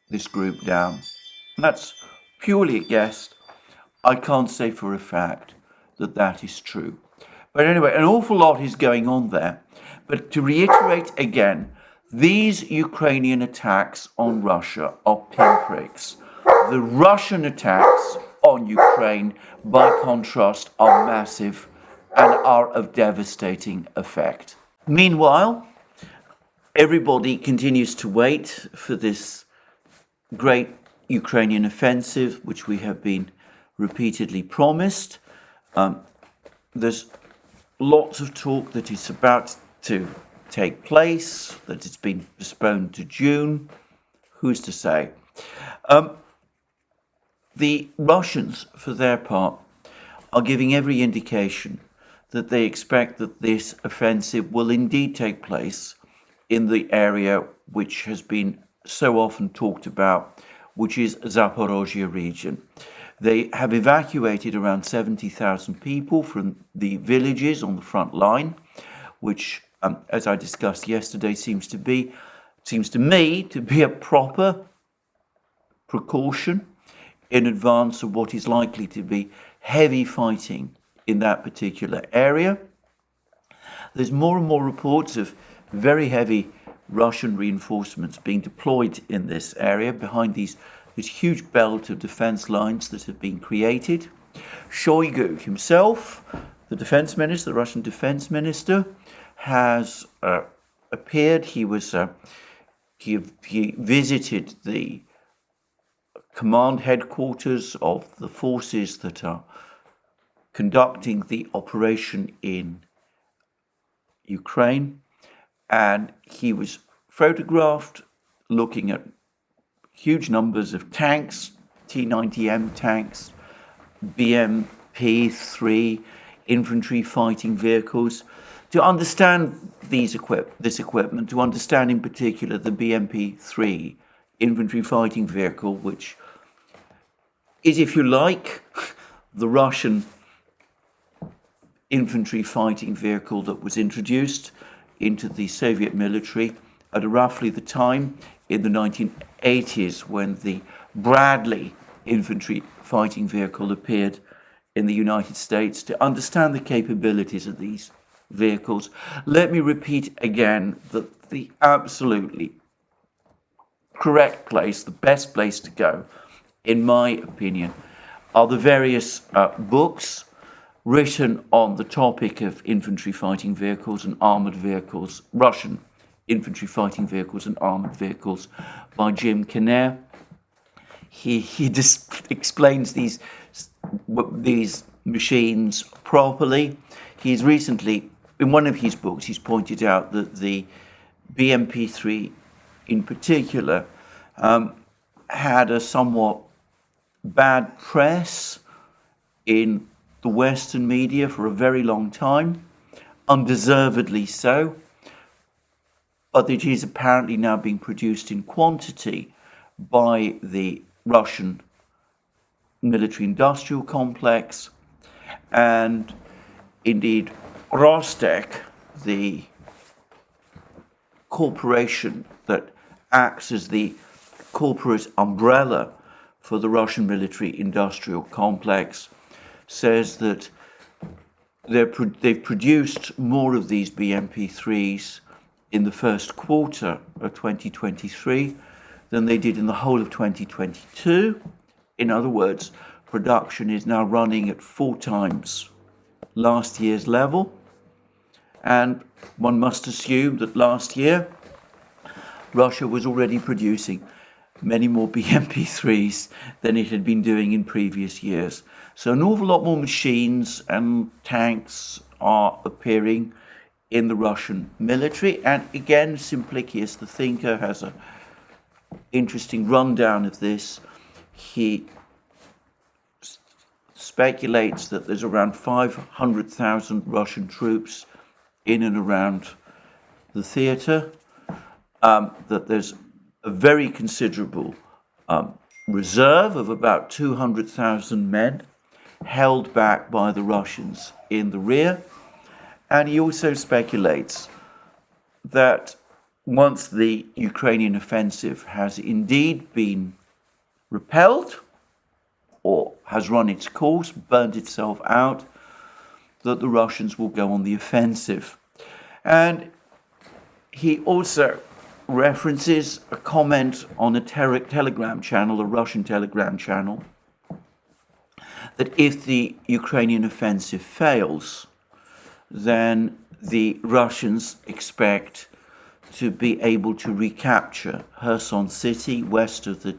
this group down. And that's purely a guess. I can't say for a fact that that is true. But anyway, an awful lot is going on there. But to reiterate again, these Ukrainian attacks on Russia are pinpricks. the Russian attacks on Ukraine, by contrast, are massive and are of devastating effect. Meanwhile, everybody continues to wait for this great Ukrainian offensive, which we have been repeatedly promised. There's lots of talk that it's about to take place, that it's been postponed to June. Who's to say? The Russians, for their part, are giving every indication that they expect that this offensive will indeed take place in the area which has been so often talked about, which is Zaporozhye region. They have evacuated around 70,000 people from the villages on the front line, which, as I discussed yesterday, seems to me to be a proper precaution in advance of what is likely to be heavy fighting in that particular area. There's more and more reports of very heavy Russian reinforcements being deployed in this area behind this huge belt of defense lines that have been created. Shoigu himself, the defense minister, the Russian defense minister, has appeared. He visited the command headquarters of the forces that are conducting the operation in Ukraine, and he was photographed looking at huge numbers of tanks, T-90M tanks, BMP-3 infantry fighting vehicles. To understand this equipment, to understand in particular the BMP-3 infantry fighting vehicle, which is, if you like, the Russian infantry fighting vehicle that was introduced into the Soviet military at roughly the time in the 1980s when the Bradley infantry fighting vehicle appeared in the United States. To understand the capabilities of these vehicles, let me repeat again that the absolutely correct place, the best place to go, in my opinion, are the various books written on the topic of infantry fighting vehicles and armored vehicles, Russian infantry fighting vehicles and armored vehicles, by Jim Kinnair. He just explains these machines properly. He's recently, in one of his books, he's pointed out that the BMP-3 in particular had a somewhat bad press in the Western media for a very long time, undeservedly so, but it is apparently now being produced in quantity by the Russian military-industrial complex, and indeed Rostec, the corporation that acts as the corporate umbrella for the Russian military-industrial complex, says that they've produced more of these BMP-3s in the first quarter of 2023 than they did in the whole of 2022. In other words, production is now running at 4 times last year's level, and one must assume that last year Russia was already producing many more BMP-3s than it had been doing in previous years. So an awful lot more machines and tanks are appearing in the Russian military. And again, Simplicius, the thinker, has an interesting rundown of this. He speculates that there's around 500,000 Russian troops in and around the theatre, that there's a very considerable reserve of about 200,000 men held back by the Russians in the rear. And he also speculates that once the Ukrainian offensive has indeed been repelled or has run its course, burnt itself out, that the Russians will go on the offensive. And he also references a comment on a Telegram channel, a Russian Telegram channel, that if the Ukrainian offensive fails, then the Russians expect to be able to recapture Kherson city west of the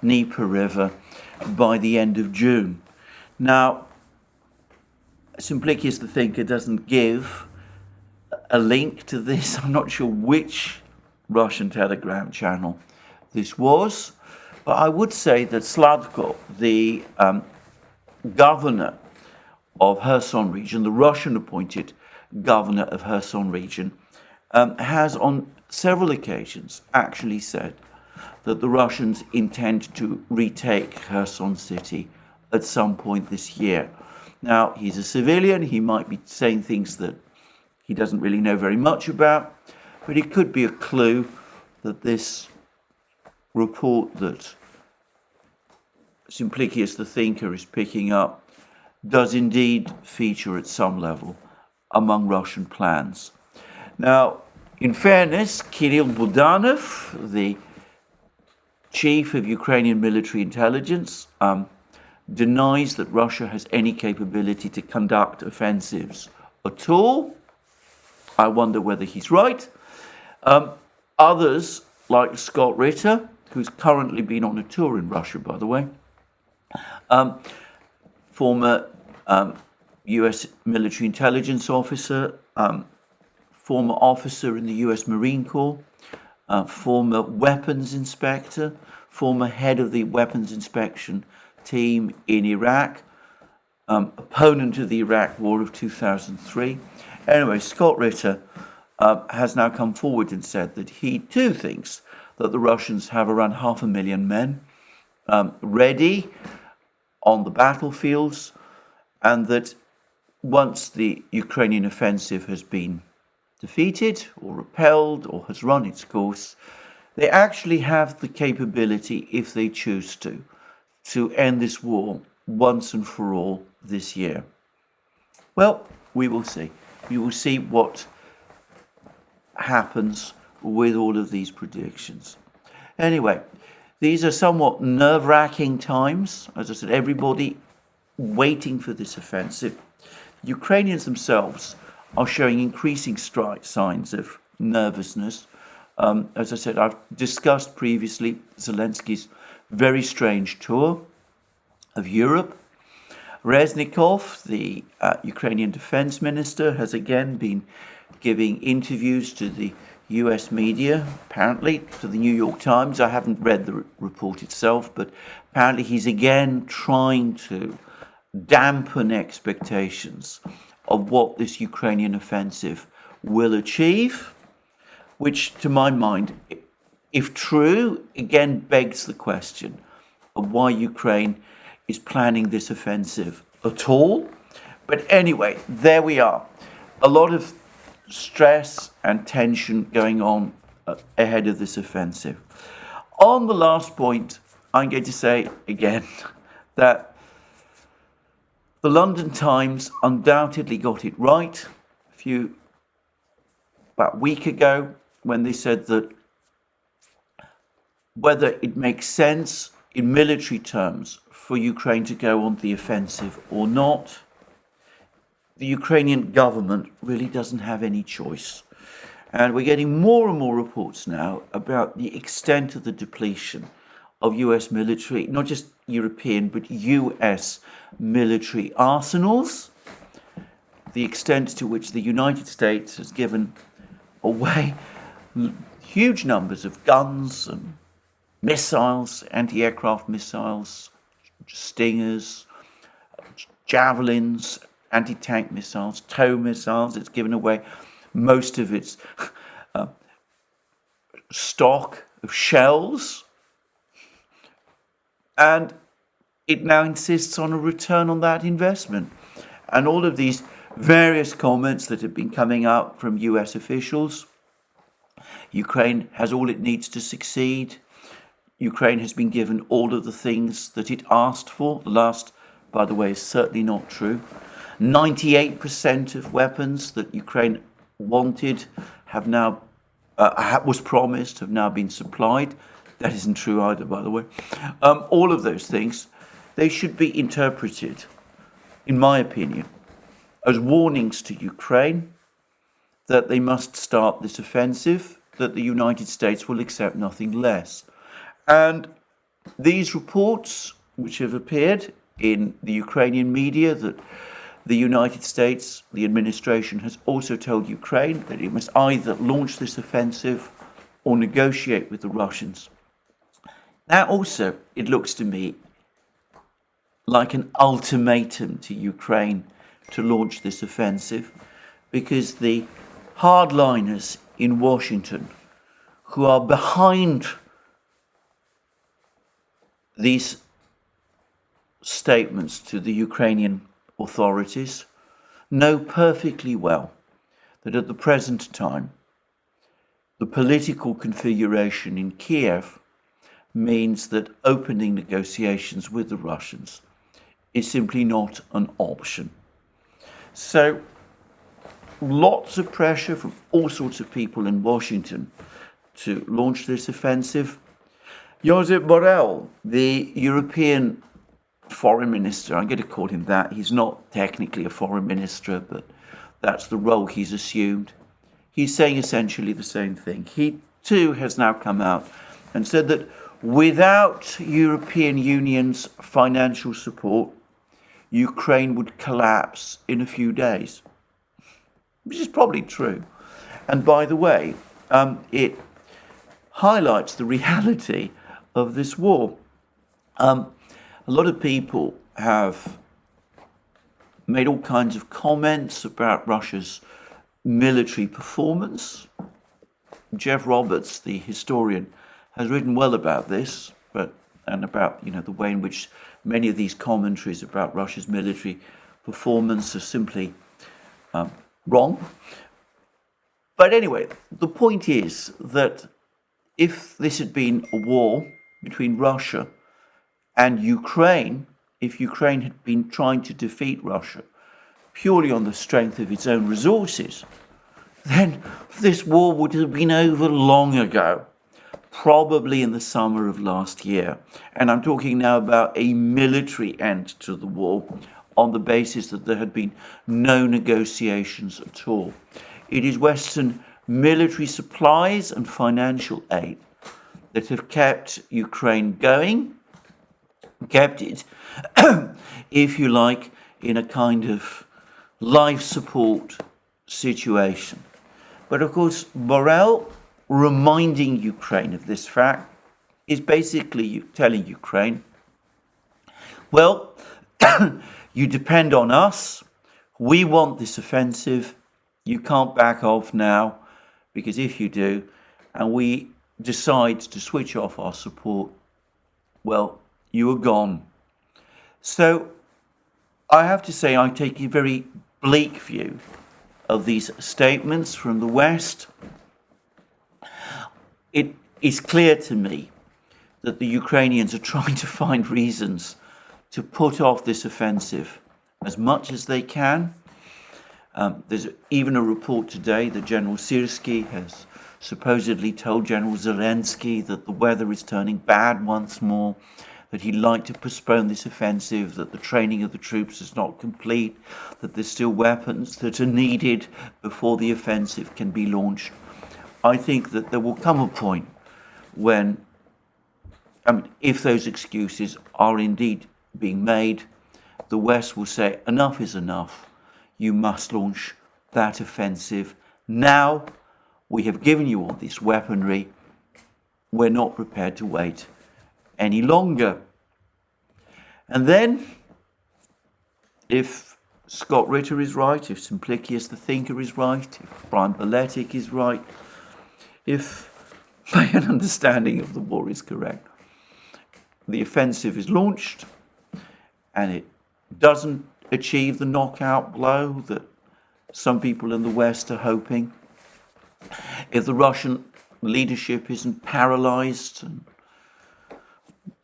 Dnieper River by the end of June. Now, Simplicius the Thinker doesn't give a link to this. I'm not sure which Russian Telegram channel this was, but I would say that Sladko, the governor of Kherson region, the Russian appointed governor of Kherson region, has on several occasions actually said that the Russians intend to retake Kherson city at some point this year. Now, he's a civilian, he might be saying things that he doesn't really know very much about, but it could be a clue that this report that Simplicius the Thinker is picking up does indeed feature at some level among Russian plans. Now, in fairness, Kirill Budanov, the chief of Ukrainian military intelligence, denies that Russia has any capability to conduct offensives at all. I wonder whether he's right. Others, like Scott Ritter, who's currently been on a tour in Russia, by the way, former US military intelligence officer, former officer in the US Marine Corps, former weapons inspector, former head of the weapons inspection team in Iraq, opponent of the Iraq War of 2003. Anyway, Scott Ritter has now come forward and said that he too thinks that the Russians have around 500,000 men ready on the battlefields, and that once the Ukrainian offensive has been defeated or repelled or has run its course, they actually have the capability, if they choose to end this war once and for all this year. Well, we will see. We will see what happens with all of these predictions. Anyway, these are somewhat nerve-wracking times. As I said, everybody waiting for this offensive. Ukrainians themselves are showing increasing signs of nervousness. As I said, I've discussed previously Zelensky's very strange tour of Europe. Reznikov, the Ukrainian defense minister, has again been giving interviews to the US media, apparently to the New York Times. I haven't read the report itself, but apparently he's again trying to dampen expectations of what this Ukrainian offensive will achieve, which to my mind, if true, again begs the question of why Ukraine is planning this offensive at all. But anyway, there we are. A lot of stress and tension going on ahead of this offensive. On the last point, I'm going to say again that the London Times undoubtedly got it right about a week ago when they said that whether it makes sense in military terms for Ukraine to go on the offensive or not, the Ukrainian government really doesn't have any choice. And we're getting more and more reports now about the extent of the depletion of US military, not just European, but US military arsenals, the extent to which the United States has given away huge numbers of guns and missiles, anti-aircraft missiles, Stingers, Javelins, anti-tank missiles, tow missiles. It's given away most of its stock of shells, and it now insists on a return on that investment. And all of these various comments that have been coming out from US officials, Ukraine has all it needs to succeed. Ukraine has been given all of the things that it asked for. The last, by the way, is certainly not true. 98% of weapons that Ukraine wanted have now was promised have now been supplied. That isn't true either, by the way. All of those things, they should be interpreted, in my opinion, as warnings to Ukraine that they must start this offensive, that the United States will accept nothing less. And these reports, which have appeared in the Ukrainian media, that the United States, the administration, has also told Ukraine that it must either launch this offensive or negotiate with the Russians. Now also, it looks to me like an ultimatum to Ukraine to launch this offensive, because the hardliners in Washington who are behind these statements to the Ukrainian authorities know perfectly well that at the present time, the political configuration in Kiev means that opening negotiations with the Russians is simply not an option. So, lots of pressure from all sorts of people in Washington to launch this offensive. Josep Borrell, the European foreign minister, I'm going to call him that. He's not technically a foreign minister, but that's the role he's assumed. He's saying essentially the same thing. He too has now come out and said that without European Union's financial support, Ukraine would collapse in a few days, which is probably true. And by the way, it highlights the reality of this war. A lot of people have made all kinds of comments about Russia's military performance. Jeff Roberts, the historian, has written well about this, and about the way in which many of these commentaries about Russia's military performance are simply wrong. But anyway, the point is that if this had been a war between Russia and Ukraine, if Ukraine had been trying to defeat Russia purely on the strength of its own resources, then this war would have been over long ago, probably in the summer of last year. And I'm talking now about a military end to the war on the basis that there had been no negotiations at all. It is Western military supplies and financial aid that have kept Ukraine going, kept it, if you like, in a kind of life support situation. But of course, Borrell reminding Ukraine of this fact is basically telling Ukraine, well, you depend on us, we want this offensive, you can't back off now, because if you do, and we decide to switch off our support, well, you are gone. So I have to say I take a very bleak view of these statements from the West. It is clear to me that the Ukrainians are trying to find reasons to put off this offensive as much as they can. There's even a report today that General Syrskyi has supposedly told General Zelensky that the weather is turning bad once more, that he'd like to postpone this offensive, that the training of the troops is not complete, that there's still weapons that are needed before the offensive can be launched. I think that there will come a point when, if those excuses are indeed being made, the West will say, enough is enough. You must launch that offensive now. We have given you all this weaponry. We're not prepared to wait any longer. And then, if Scott Ritter is right, if Simplicius the thinker is right, if Brian Beletic is right, if my understanding of the war is correct, the offensive is launched and it doesn't achieve the knockout blow that some people in the West are hoping, if the Russian leadership isn't paralyzed and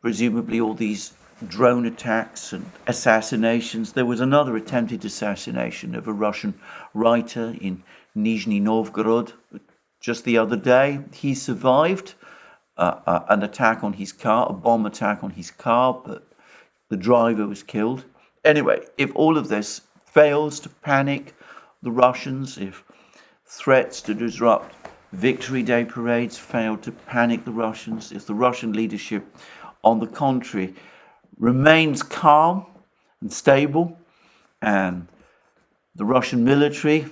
presumably all these drone attacks and assassinations. There was another attempted assassination of a Russian writer in Nizhny Novgorod, Just the other day, he survived an attack on his car, a bomb attack on his car, but the driver was killed. Anyway, if all of this fails to panic the Russians, if threats to disrupt Victory Day parades fail to panic the Russians, if the Russian leadership, on the contrary, remains calm and stable, and the Russian military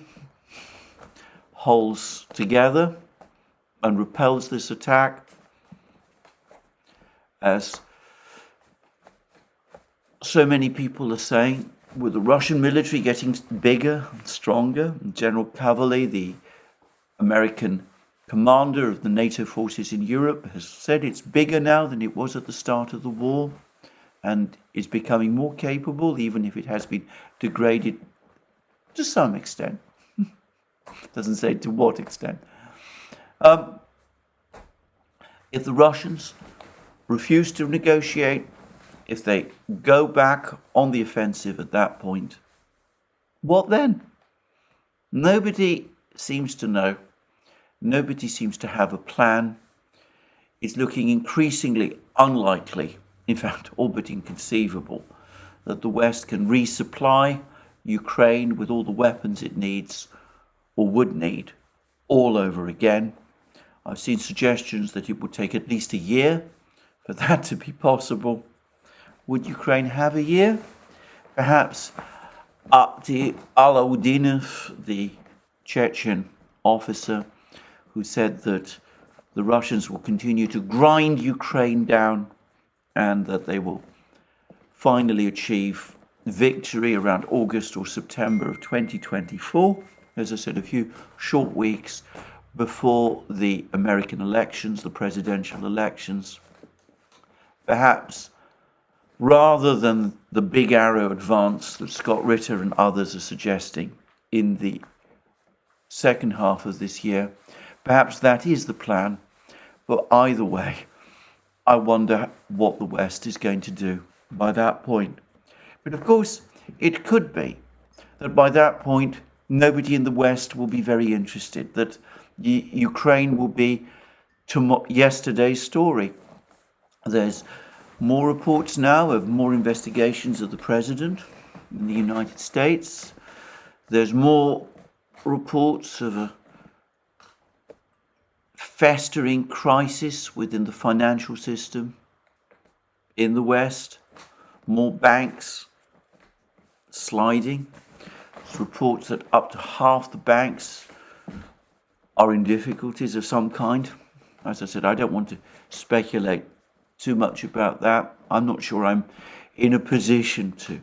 holds together and repels this attack, as so many people are saying, with the Russian military getting bigger and stronger. General Cavalry, the American commander of the NATO forces in Europe, has said it's bigger now than it was at the start of the war, and is becoming more capable, even if it has been degraded to some extent. Doesn't say to what extent. If the Russians refuse to negotiate, if they go back on the offensive at that point, what then? Nobody seems to know. Nobody seems to have a plan. It's looking increasingly unlikely, in fact, all but inconceivable, that the West can resupply Ukraine with all the weapons it needs or would need all over again. I've seen suggestions that it would take at least a year for that to be possible. Would Ukraine have a year? Perhaps Alaudinov, the Chechen officer, who said that the Russians will continue to grind Ukraine down and that they will finally achieve victory around August or September of 2024. As I said, a few short weeks before the American elections, the presidential elections. Perhaps rather than the big arrow advance that Scott Ritter and others are suggesting in the second half of this year, perhaps that is the plan. But either way, I wonder what the West is going to do by that point. But of course, it could be that by that point, nobody in the West will be very interested, that Ukraine will be yesterday's story. There's more reports now of more investigations of the president in the United States. There's more reports of a festering crisis within the financial system in the West. More banks sliding. There's reports that up to half the banks are in difficulties of some kind. As I said, I don't want to speculate too much about that. I'm not sure I'm in a position to.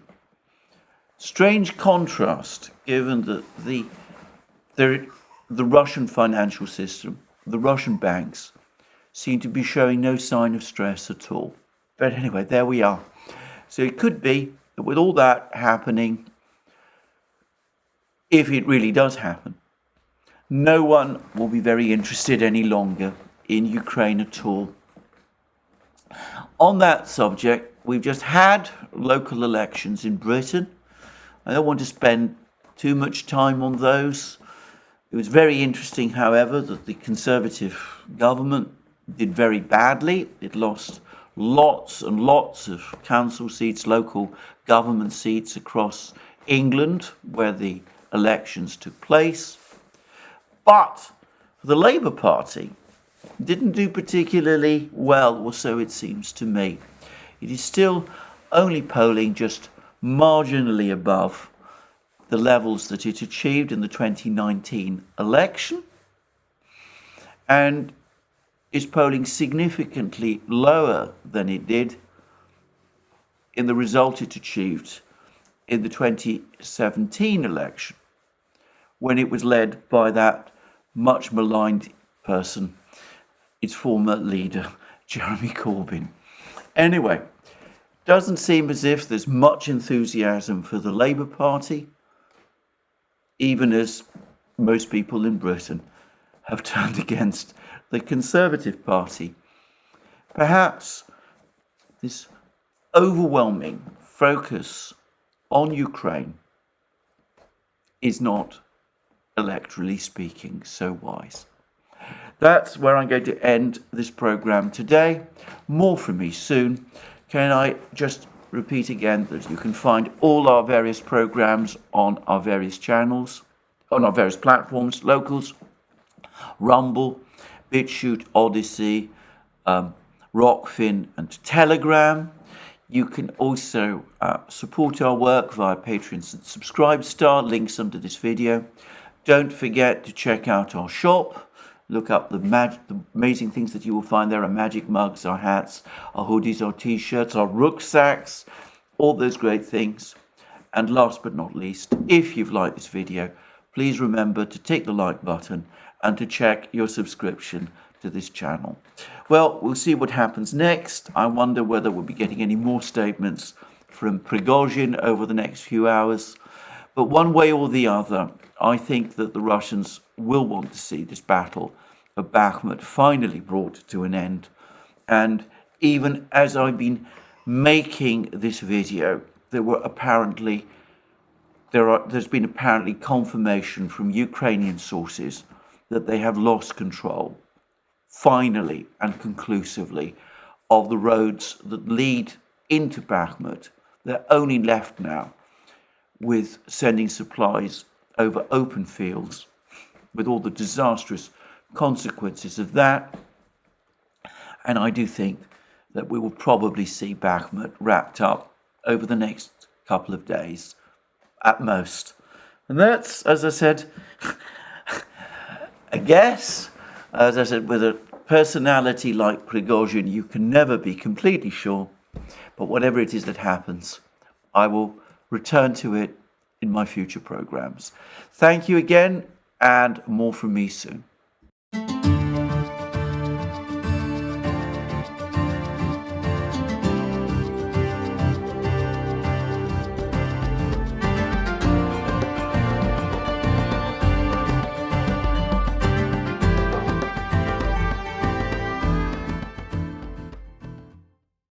Strange contrast, given that the Russian financial system, the Russian banks, seem to be showing no sign of stress at all. But anyway, there we are. So it could be that with all that happening, if it really does happen, no one will be very interested any longer in Ukraine at all. On that subject, we've just had local elections in Britain. I don't want to spend too much time on those. It was very interesting, however, that the Conservative government did very badly. It lost lots and lots of council seats, local government seats across England where the elections took place. But the Labour Party didn't do particularly well, or so it seems to me. It is still only polling just marginally above the levels that it achieved in the 2019 election, and is polling significantly lower than it did in the result it achieved in the 2017 election, when it was led by that much maligned person, its former leader, Jeremy Corbyn. Anyway, doesn't seem as if there's much enthusiasm for the Labour Party, even as most people in Britain have turned against the Conservative Party. Perhaps this overwhelming focus on Ukraine is not, electorally speaking, so wise. That's where I'm going to end this program today. More from me soon. Can I just repeat again that you can find all our various programs on our various channels, on our various platforms, locals, Rumble, BitChute, ODYSEE, Rockfin and Telegram. You can also support our work via Patreon and Subscribestar, links under this video. Don't forget to check out our shop. Look up the amazing things that you will find there: our magic mugs, our hats, our hoodies, our t-shirts, our rucksacks, all those great things. And last but not least, if you've liked this video, please remember to tick the like button and to check your subscription to this channel. Well, we'll see what happens next. I wonder whether we'll be getting any more statements from Prigozhin over the next few hours. But one way or the other, I think that the Russians will want to see this battle of Bakhmut finally brought to an end. And even as I've been making this video, there's been apparently confirmation from Ukrainian sources that they have lost control, finally and conclusively, of the roads that lead into Bakhmut. They're only left now with sending supplies over open fields, with all the disastrous consequences of that. And I do think that we will probably see Bakhmut wrapped up over the next couple of days at most. And that's, as I said, I guess, as I said, with a personality like Prigozhin, you can never be completely sure. But whatever it is that happens, I will return to it in my future programs. Thank you again, and more from me soon.